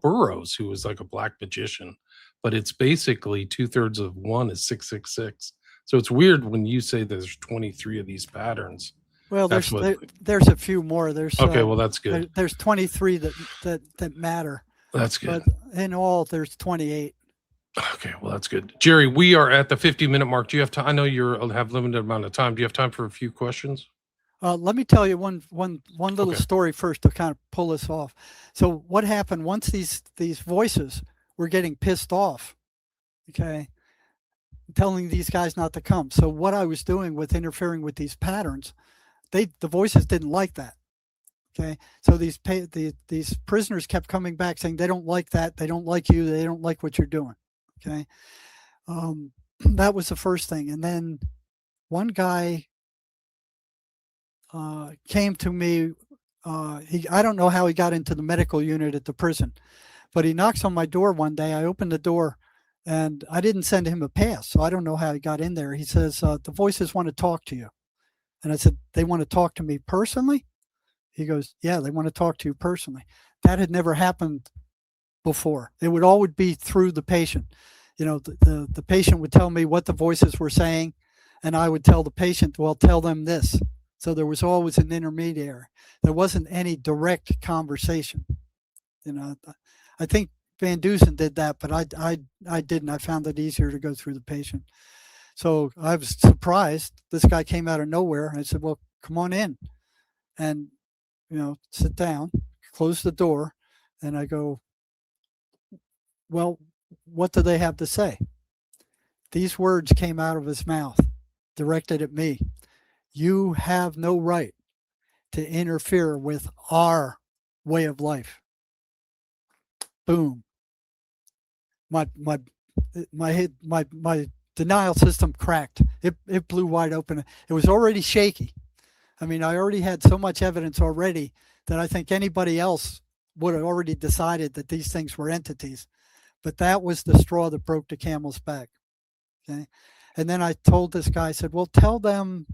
Burroughs, who was like a black magician, but it's basically 2/3 of one is 666. So it's weird when you say there's 23 of these patterns.
Well,
That's what.
there's a few more.
Okay, well that's good.
There's 23 that matter,
That's good.
but in all there's 28.
Okay, well that's good. Jerry, we are at the 50-minute mark. Do you have time? I know you have limited amount of time. Do you have time for a few questions?
Let me tell you one little story first to kind of pull this off. So what happened once these voices were getting pissed off, okay, telling these guys not to come. So what I was doing with interfering with these patterns, the voices didn't like that. Okay, so these prisoners kept coming back saying they don't like that, they don't like you, they don't like what you're doing. Okay, that was the first thing, and then one guy came to me. I don't know how he got into the medical unit at the prison, but he knocks on my door one day. I opened the door, and I didn't send him a pass, so I don't know how he got in there. He says, the voices want to talk to you. And I said, they want to talk to me personally? He goes, yeah, they want to talk to you personally. That had never happened before. It would always be through the patient. You know, the patient would tell me what the voices were saying, and I would tell the patient, well, tell them this. So there was always an intermediary. There wasn't any direct conversation. You know, I think Van Dusen did that, but I didn't. I found it easier to go through the patient. So I was surprised. This guy came out of nowhere. I said, well, come on in and, you know, sit down, close the door. And I go, well, what do they have to say? These words came out of his mouth, directed at me. You have no right to interfere with our way of life. Boom. My denial system cracked. It blew wide open. It was already shaky. I mean, I already had so much evidence already that I think anybody else would have already decided that these things were entities. But that was the straw that broke the camel's back. Okay. And then I told this guy, I said, well, tell them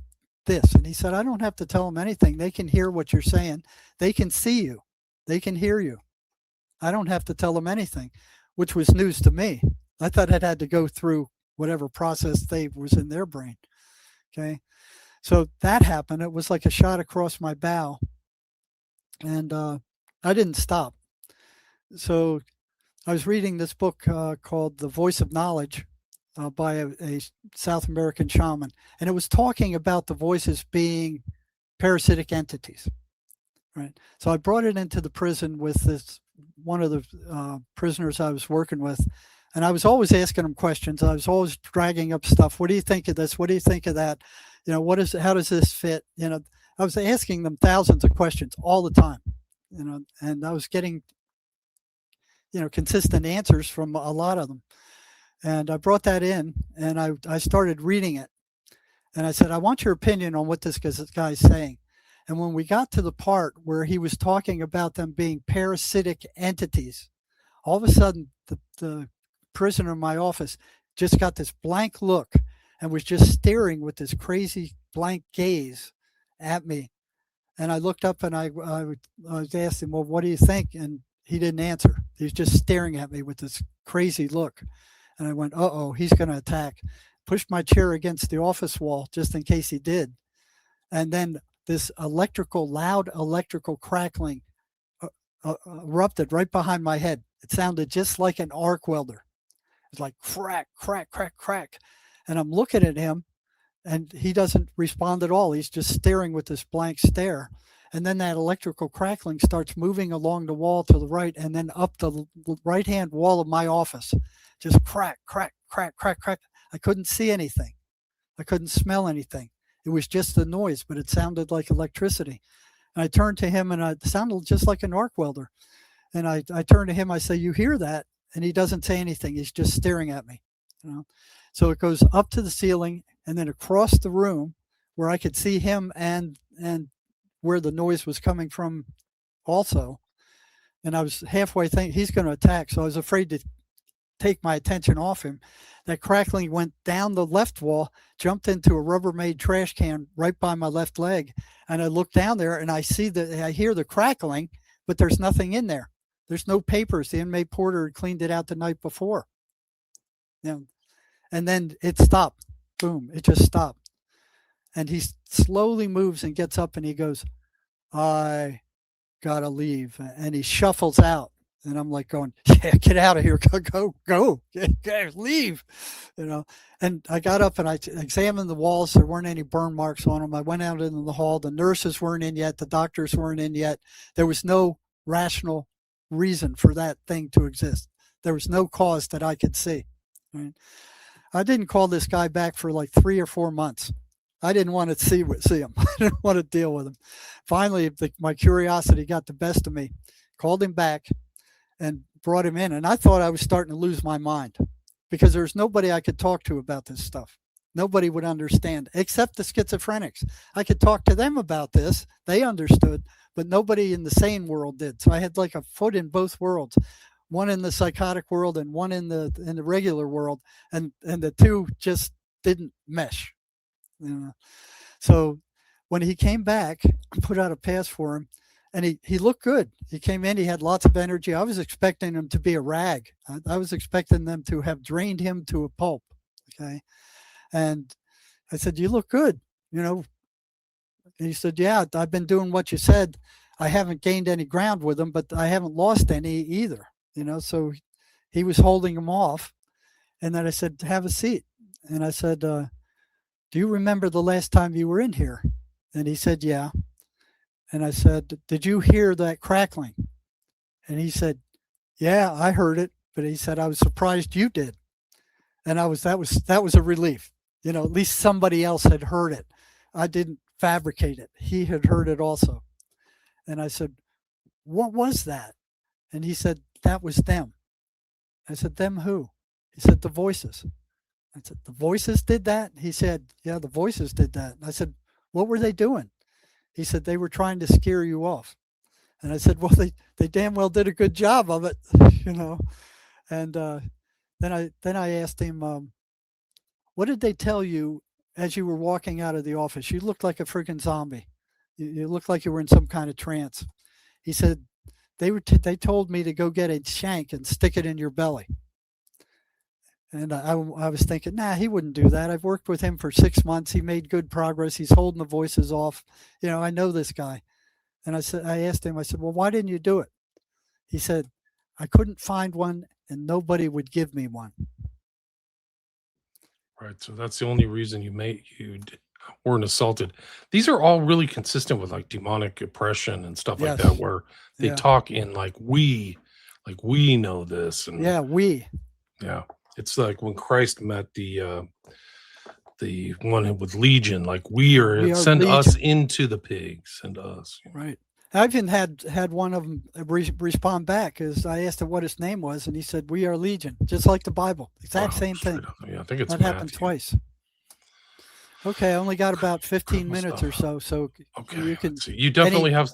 this. And he said, I don't have to tell them anything. They can hear what you're saying. They can see you. They can hear you. I don't have to tell them anything, which was news to me. I thought it had to go through whatever process was in their brain. Okay. So that happened. It was like a shot across my bow. And I didn't stop. So I was reading this book called The Voice of Knowledge by a South American shaman. And it was talking about the voices being parasitic entities. Right. So I brought it into the prison with one of the prisoners I was working with. And I was always asking them questions. I was always dragging up stuff. What do you think of this? What do you think of that? You know, how does this fit? You know, I was asking them thousands of questions all the time, you know, and I was getting, you know, consistent answers from a lot of them. And I brought that in and I started reading it. And I said, I want your opinion on what this guy's saying. And when we got to the part where he was talking about them being parasitic entities, all of a sudden the prisoner in my office just got this blank look and was just staring with this crazy blank gaze at me. And I looked up and I was asked him, well, what do you think? And he didn't answer. He was just staring at me with this crazy look. And I went, uh-oh, he's going to attack. Pushed my chair against the office wall just in case he did. And then this loud electrical crackling erupted right behind my head. It sounded just like an arc welder. It's like crack, crack, crack, crack. And I'm looking at him and he doesn't respond at all. He's just staring with this blank stare. And then that electrical crackling starts moving along the wall to the right and then up the right-hand wall of my office. Just crack, crack, crack, crack, crack. I couldn't see anything. I couldn't smell anything. It was just the noise, but it sounded like electricity. And I turned to him, and it sounded just like an arc welder. And I turned to him. I say, "You hear that?" And he doesn't say anything. He's just staring at me. So it goes up to the ceiling and then across the room where I could see him and where the noise was coming from also. And I was halfway thinking he's going to attack. So I was afraid to take my attention off him. That crackling went down the left wall, jumped into a Rubbermaid trash can right by my left leg. And I look down there and I hear the crackling, but there's nothing in there. There's no papers. The inmate porter had cleaned it out the night before. And then it stopped. Boom. It just stopped. And he slowly moves and gets up and he goes, "I gotta leave." And he shuffles out. And I'm like going, "Yeah, get out of here. Go, leave." And I got up and I examined the walls. There weren't any burn marks on them. I went out into the hall. The nurses weren't in yet. The doctors weren't in yet. There was no rational reason for that thing to exist. There was no cause that I could see. Right? I didn't call this guy back for like 3 or 4 months. I didn't want to see him. I didn't want to deal with him. Finally, my curiosity got the best of me. Called him back and brought him in. And I thought I was starting to lose my mind because there's nobody I could talk to about this stuff. Nobody would understand except the schizophrenics. I could talk to them about this. They understood, but nobody in the sane world did. So I had like a foot in both worlds, one in the psychotic world and one in the regular world. And the two just didn't mesh. So when he came back, I put out a pass for him. And he looked good. He came in, he had lots of energy. I was expecting him to be a rag. I was expecting them to have drained him to a pulp. Okay. And I said, "You look good, And he said, "Yeah, I've been doing what you said. I haven't gained any ground with him, but I haven't lost any either." So he was holding him off. And then I said, "Have a seat." And I said, "Do you remember the last time you were in here?" And he said, "Yeah." And I said, "Did you hear that crackling?" And he said, "Yeah, I heard it." But he said, "I was surprised you did." And that was a relief. At least somebody else had heard it. I didn't fabricate it. He had heard it also. And I said, "What was that?" And he said, "That was them." I said, "Them who?" He said, "The voices." I said, "The voices did that?" He said, "Yeah, the voices did that." And I said, "What were they doing?" He said, "They were trying to scare you off." And I said, "Well, they damn well did a good job of it, And then I asked him, "What did they tell you as you were walking out of the office? You looked like a freaking zombie. You looked like you were in some kind of trance." He said, they told me to go get a shank and stick it in your belly." And I was thinking, nah, he wouldn't do that. I've worked with him for 6 months. He made good progress. He's holding the voices off. I know this guy. And I asked him, I said, "Well, why didn't you do it?" He said, "I couldn't find one and nobody would give me one."
Right. So that's the only reason you weren't assaulted. These are all really consistent with like demonic oppression and stuff like
Yes.
that, where they
Yeah.
talk in like we know this. And
Yeah,
yeah. It's like when Christ met the one with Legion, like we are send
Legion.
us into the pigs, send us.
Right. I've even had one of them respond back as I asked him what his name was, and he said, "We are Legion," just like the Bible. Exact same thing.
Yeah, I think it's
that happened twice. Okay, I only got about 15 minutes or so. So
okay,
you can.
You definitely have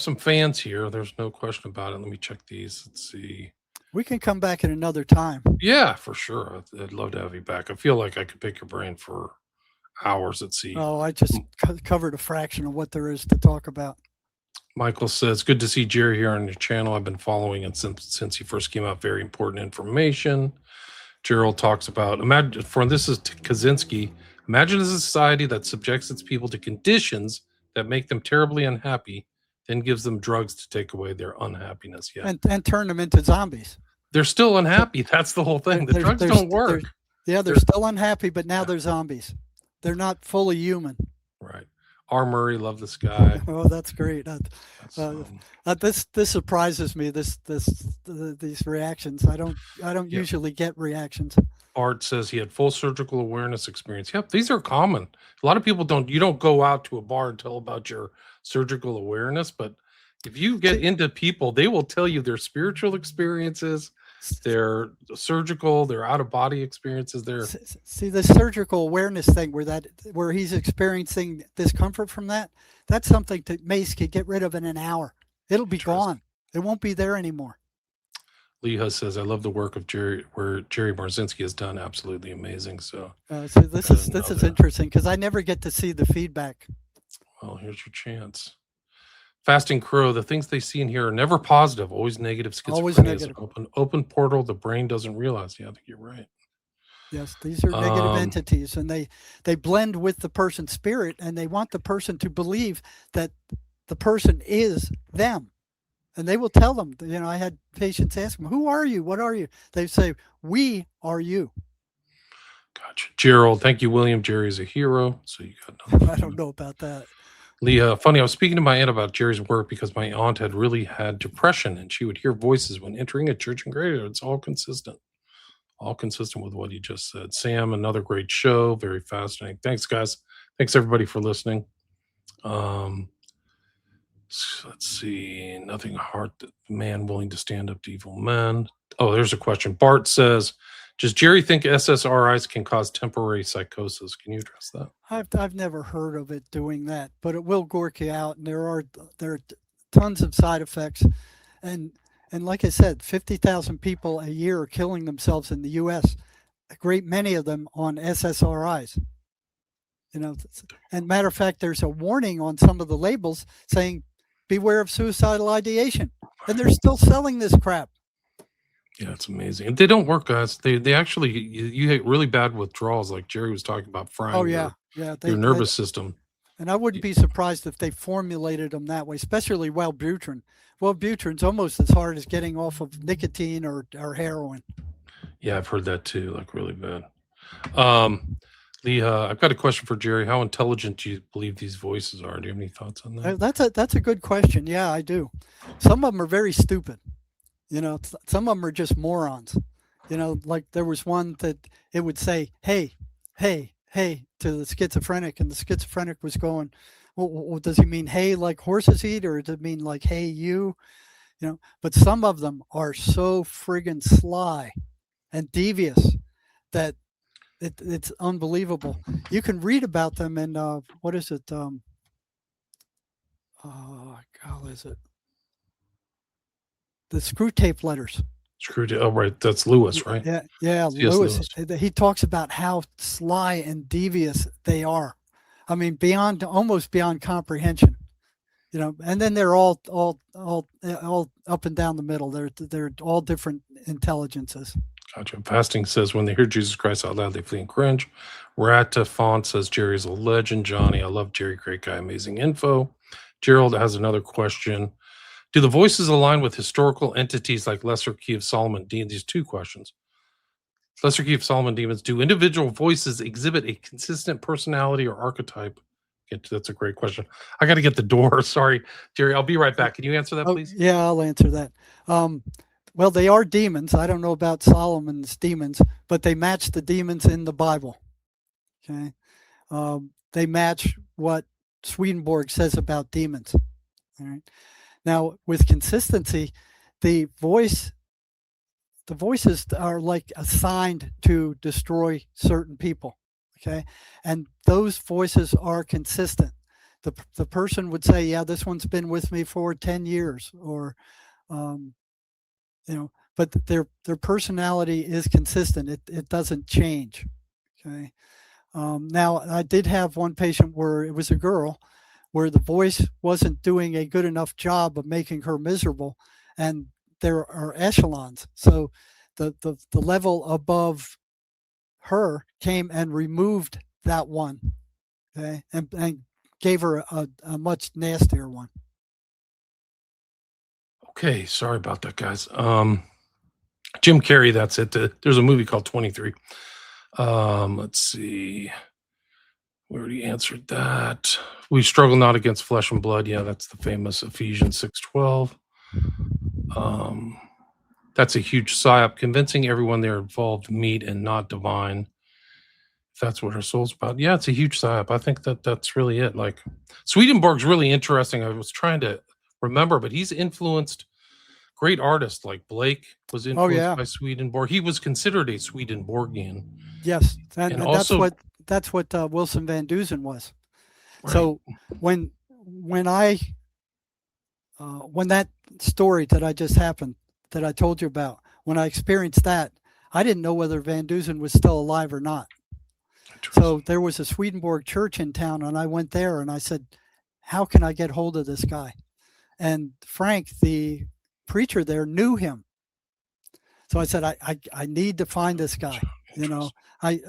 some fans here. There's no question about it. Let me check these. Let's see.
We can come back at another time.
Yeah, for sure. I'd love to have you back. I feel like I could pick your brain for hours at sea.
Oh, I just covered a fraction of what there is to talk about.
Michael says, "Good to see Jerry here on your channel. I've been following it since he first came out. Very important information." Gerald talks about, this is Kaczynski. "Imagine a society that subjects its people to conditions that make them terribly unhappy, then gives them drugs to take away their unhappiness." Yeah.
And turn them into zombies.
They're still unhappy. That's the whole thing. The drugs don't work.
They're still unhappy, but now they're zombies. They're not fully human.
Right. R. Murray, love this guy.
Oh, that's great. This surprises me. These reactions. I don't usually get reactions.
Bart says he had full surgical awareness experience. Yep, these are common. A lot of people don't. You don't go out to a bar and tell about your surgical awareness, but if you get
See,
into people, they will tell you their spiritual experiences, their surgical, their out of body experiences. Their
see the surgical awareness thing where he's experiencing discomfort from that's something that Mace could get rid of in an hour. It'll be gone. It won't be there anymore.
Leha says, "I love the work of Jerry, where Jerry Marzinsky has done. Absolutely amazing." So
this is interesting because I never get to see the feedback.
Well, here's your chance. Fasting Crow, the things they see and hear are never positive, always negative. Schizophrenia
Always
is
negative.
an open portal the brain doesn't realize. Yeah, I think you're right.
Yes, these are negative entities, and they blend with the person's spirit, and they want the person to believe that the person is them. And they will tell them, I had patients ask them, "Who are you? What are you?" They say, "We are you."
Gotcha. Gerald, thank you, William. Jerry's a hero. So you got
I don't know about that.
Leah, funny, I was speaking to my aunt about Jerry's work because my aunt had really had depression and she would hear voices when entering a church and graveyard. It's all consistent with what you just said. Sam, another great show. Very fascinating. Thanks, guys. Thanks, everybody, for listening. Let's see. Nothing hard. Man willing to stand up to evil men. Oh, there's a question. Bart says, does Jerry think SSRIs can cause temporary psychosis? Can you address that?
I've never heard of it doing that, but it will gork you out, and there are tons of side effects, and like I said, 50,000 people a year are killing themselves in the U.S. A great many of them on SSRIs. And matter of fact, there's a warning on some of the labels saying, "Beware of suicidal ideation," and they're still selling this crap.
Yeah, it's amazing. And they don't work, guys. They actually, you get really bad withdrawals, like Jerry was talking about frying your nervous system.
And I wouldn't be surprised if they formulated them that way, especially Wellbutrin. Wellbutrin's almost as hard as getting off of nicotine or heroin.
Yeah, I've heard that too, like really bad. I've got a question for Jerry. How intelligent do you believe these voices are? Do you have any thoughts on that?
That's a good question. Yeah, I do. Some of them are very stupid. Some of them are just morons. Like there was one that it would say, "Hey, hey, hey," to the schizophrenic, and the schizophrenic was going, well, does he mean hey like horses eat, or does it mean like hey you? But some of them are so friggin' sly and devious that it's unbelievable. You can read about them in what is it? Is it the Screw Tape Letters?
Oh, right. That's Lewis, right?
Yeah, Lewis. He talks about how sly and devious they are. I mean, almost beyond comprehension. And then they're all up and down the middle. They're all different intelligences.
Gotcha. Fasting says, when they hear Jesus Christ out loud, they flee and cringe. Rata Font says, Jerry's a legend. Johnny, I love Jerry. Great guy. Amazing info. Gerald has another question. Do the voices align with historical entities like Lesser Key of Solomon demons? These two questions. Lesser Key of Solomon demons. Do individual voices exhibit a consistent personality or archetype? That's a great question. I got to get the door. Sorry, Jerry. I'll be right back. Can you answer that, please?
Yeah, I'll answer that. Well, they are demons. I don't know about Solomon's demons, but they match the demons in the Bible. Okay. They match what Swedenborg says about demons. All right. Now, with consistency, the voices are like assigned to destroy certain people. Okay. And those voices are consistent. The person would say, yeah, this one's been with me for 10 years or, but their personality is consistent. It doesn't change. Okay. Now, I did have one patient where it was a girl where the voice wasn't doing a good enough job of making her miserable, and there are echelons. So the level above her came and removed that one, okay, and gave her a much nastier one.
Okay, sorry about that, guys. Jim Carrey, that's it. There's a movie called 23. Let's see. We already answered that. We struggle not against flesh and blood. Yeah, that's the famous Ephesians 6:12. That's a huge psyop, convincing everyone they're involved meat and not divine. If that's what her soul's about. Yeah, it's a huge psyop. I think that that's really it. Like Swedenborg's really interesting. I was trying to remember, but he's influenced great artists like Blake was
Oh
influenced
yeah,
by Swedenborg. He was considered a Swedenborgian.
yes,
And
and
also
that's what Wilson Van Dusen was.
right.
So when I when that story that I just happened that I told you about, when I experienced that, I didn't know whether Van Dusen was still alive or not. So there was a Swedenborg church in town, and I went there and I said, "How can I get hold of this guy?" And Frank, the preacher there, knew him. So I said, I need to find this guy. You know, I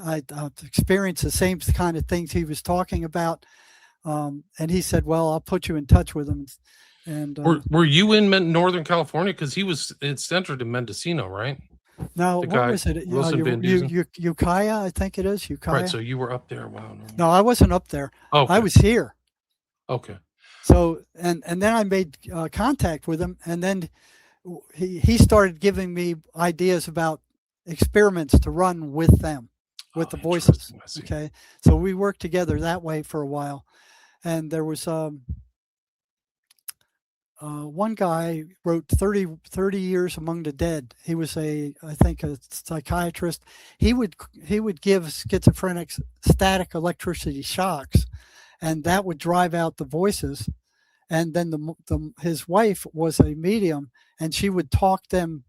experienced the same kind of things he was talking about. And he said, well, I'll put you in touch with him. And
were you in Northern California? Because it's centered in Mendocino, right?
now,
The
what
guy,
was it?
Wilson Van Dusen?
Ukiah, I think it is. Ukiah.
Right. So you were up there. Wow.
No, I wasn't up there.
Okay.
I was here.
Okay.
So, and then I made contact with him, and then he started giving me ideas about experiments to run with them, with the voices. Okay. So we worked together that way for a while. And there was one guy wrote 30 Years Among the Dead. He was I think a psychiatrist. He would give schizophrenics static electricity shocks, and that would drive out the voices. And then his wife was a medium, and she would talk them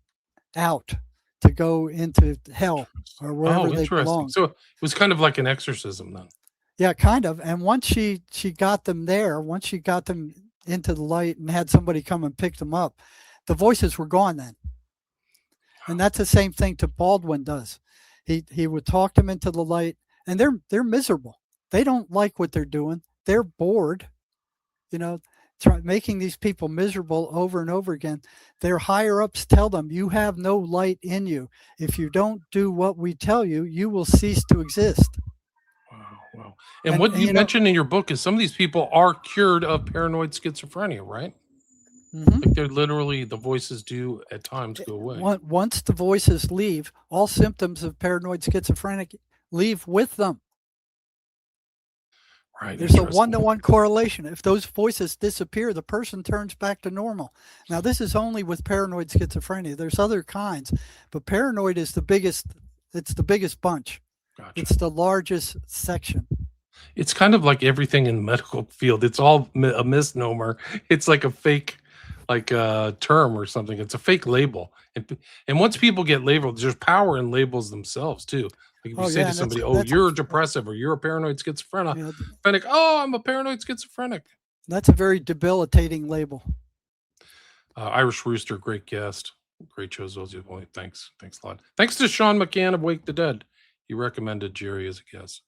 out to go into hell or wherever they belong.
So it was kind of like an exorcism then.
Yeah, kind of. And once she got them there, once she got them into the light and had somebody come and pick them up, the voices were gone then. And that's the same thing to Baldwin does. He would talk them into the light, and they're miserable. They don't like what they're doing. They're bored, you know, making these people miserable over and over again. Their higher ups tell them, you have no light in you. If you don't do what we tell you, you will cease to exist.
Wow. And what you mentioned in your book is some of these people are cured of paranoid schizophrenia, right? Mm-hmm. Like they're literally, the voices do at times go away.
Once the voices leave, all symptoms of paranoid schizophrenic leave with them.
Right.
There's a 1-to-1 correlation. If those voices disappear, the person turns back to normal. Now, this is only with paranoid schizophrenia. There's other kinds, but paranoid is the biggest. It's the biggest bunch. Gotcha. It's the largest section.
It's kind of like everything in the medical field. It's all a misnomer. It's like a fake, like term or something. It's a fake label. And once people get labeled, there's power in labels themselves too. Like if you say to somebody, "Oh, you're depressive," or "You're a paranoid schizophrenic," "Oh, I'm a paranoid schizophrenic."
That's a very debilitating label.
Irish Rooster, great guest, great shows. Thanks a lot. Thanks to Sean McCann of Wake the Dead. He recommended Jerry as a guest.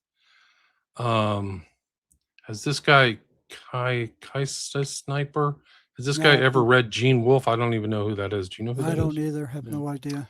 Has this guy Kai Sniper? Has this guy ever read Gene Wolfe? I don't even know who that is. Do you know who that is?
I don't either. Have no idea.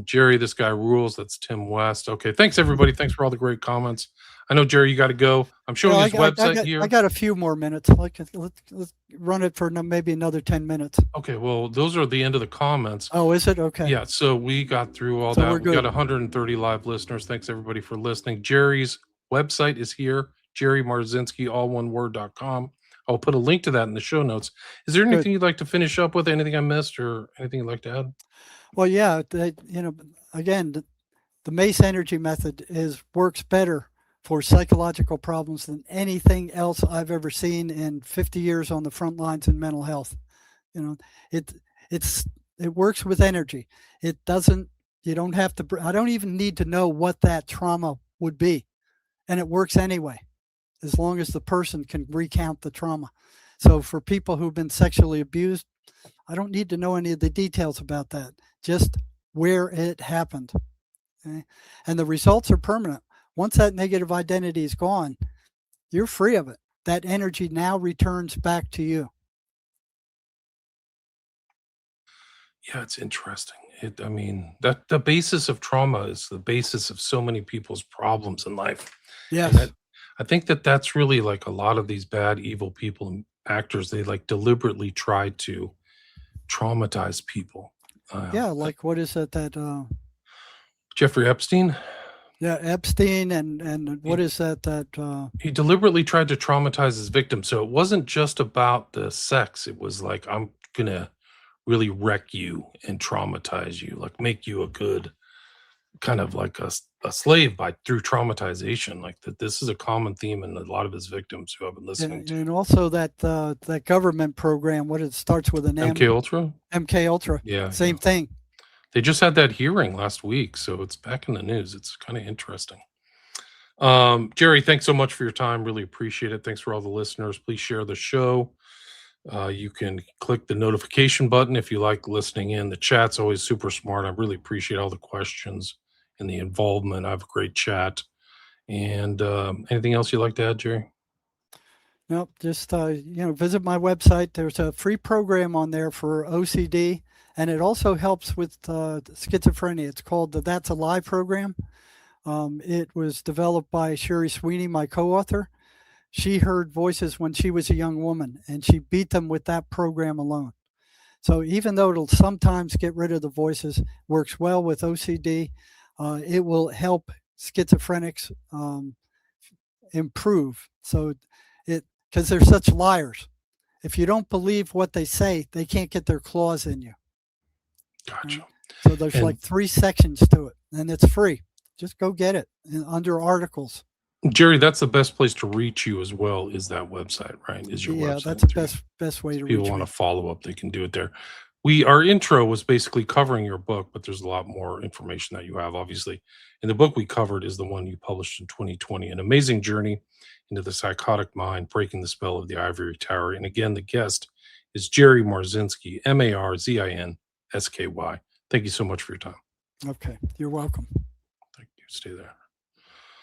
Jerry, this guy rules. That's Tim West. Okay, thanks everybody. Thanks for all the great comments. I know Jerry, you got to go. I'm showing his website here.
I got a few more minutes. Let's run it for maybe another 10 minutes.
Okay, well, those are the end of the comments.
Oh, is it? Okay.
Yeah, so we got through all that. We got 130 live listeners. Thanks everybody for listening. Jerry's website is here, Jerry Marzinsky, all1word.com. I'll put a link to that in the show notes. Is there anything you'd like to finish up with? Anything I missed or anything you'd like to add?
Well, yeah, again, the MACE energy method works better for psychological problems than anything else I've ever seen in 50 years on the front lines in mental health. It works with energy. It doesn't. You don't have to. I don't even need to know what that trauma would be, and it works anyway, as long as the person can recount the trauma. So for people who've been sexually abused, I don't need to know any of the details about that, just where it happened. Okay? And the results are permanent. Once that negative identity is gone, you're free of it. That energy now returns back to you.
Yeah, it's interesting. That the basis of trauma is the basis of so many people's problems in life.
Yes.
I think that's really like a lot of these bad, evil people and actors, they like deliberately try to traumatize people.
Yeah, like what is it that
Jeffrey Epstein.
yeah, Epstein and what is that
He deliberately tried to traumatize his victim. So it wasn't just about the sex. It was like, I'm gonna really wreck you and traumatize you, like make you a good kind of like a slave by through traumatization. Like that, this is a common theme in a lot of his victims who I've been listening to.
and also that government program, what it starts with an
MK
M,
Ultra.
MK Ultra,
Yeah, yeah.
same thing.
They just had that hearing last week, so it's back in the news. It's kind of interesting. Jerry, thanks so much for your time. Really appreciate it. Thanks for all the listeners. Please share the show. You can click the notification button if you like listening in. The chat's always super smart. I really appreciate all the questions and the involvement. I have a great chat. And anything else you'd like to add, Jerry?
Nope, just visit my website. There's a free program on there for OCD, and it also helps with schizophrenia. It's called the That's a Lie program. It was developed by Sherry Sweeney, my co-author. She heard voices when she was a young woman, and she beat them with that program alone. So even though it'll sometimes get rid of the voices, works well with OCD, it will help schizophrenics improve. So because they're such liars. If you don't believe what they say, they can't get their claws in you.
Gotcha.
Right? So there's like 3 sections to it, and it's free. Just go get it under articles.
Jerry, that's the best place to reach you as well, is that website, right? Is your website.
Yeah, that's the best way to reach
people want to follow up, they can do it there. Our intro was basically covering your book, but there's a lot more information that you have, obviously. And the book we covered is the one you published in 2020, An Amazing Journey into the Psychotic Mind, Breaking the Spell of the Ivory Tower. And again, the guest is Jerry Marzinsky, Marzinsky. Thank you so much for your time.
Okay, you're welcome.
Thank you. Stay there.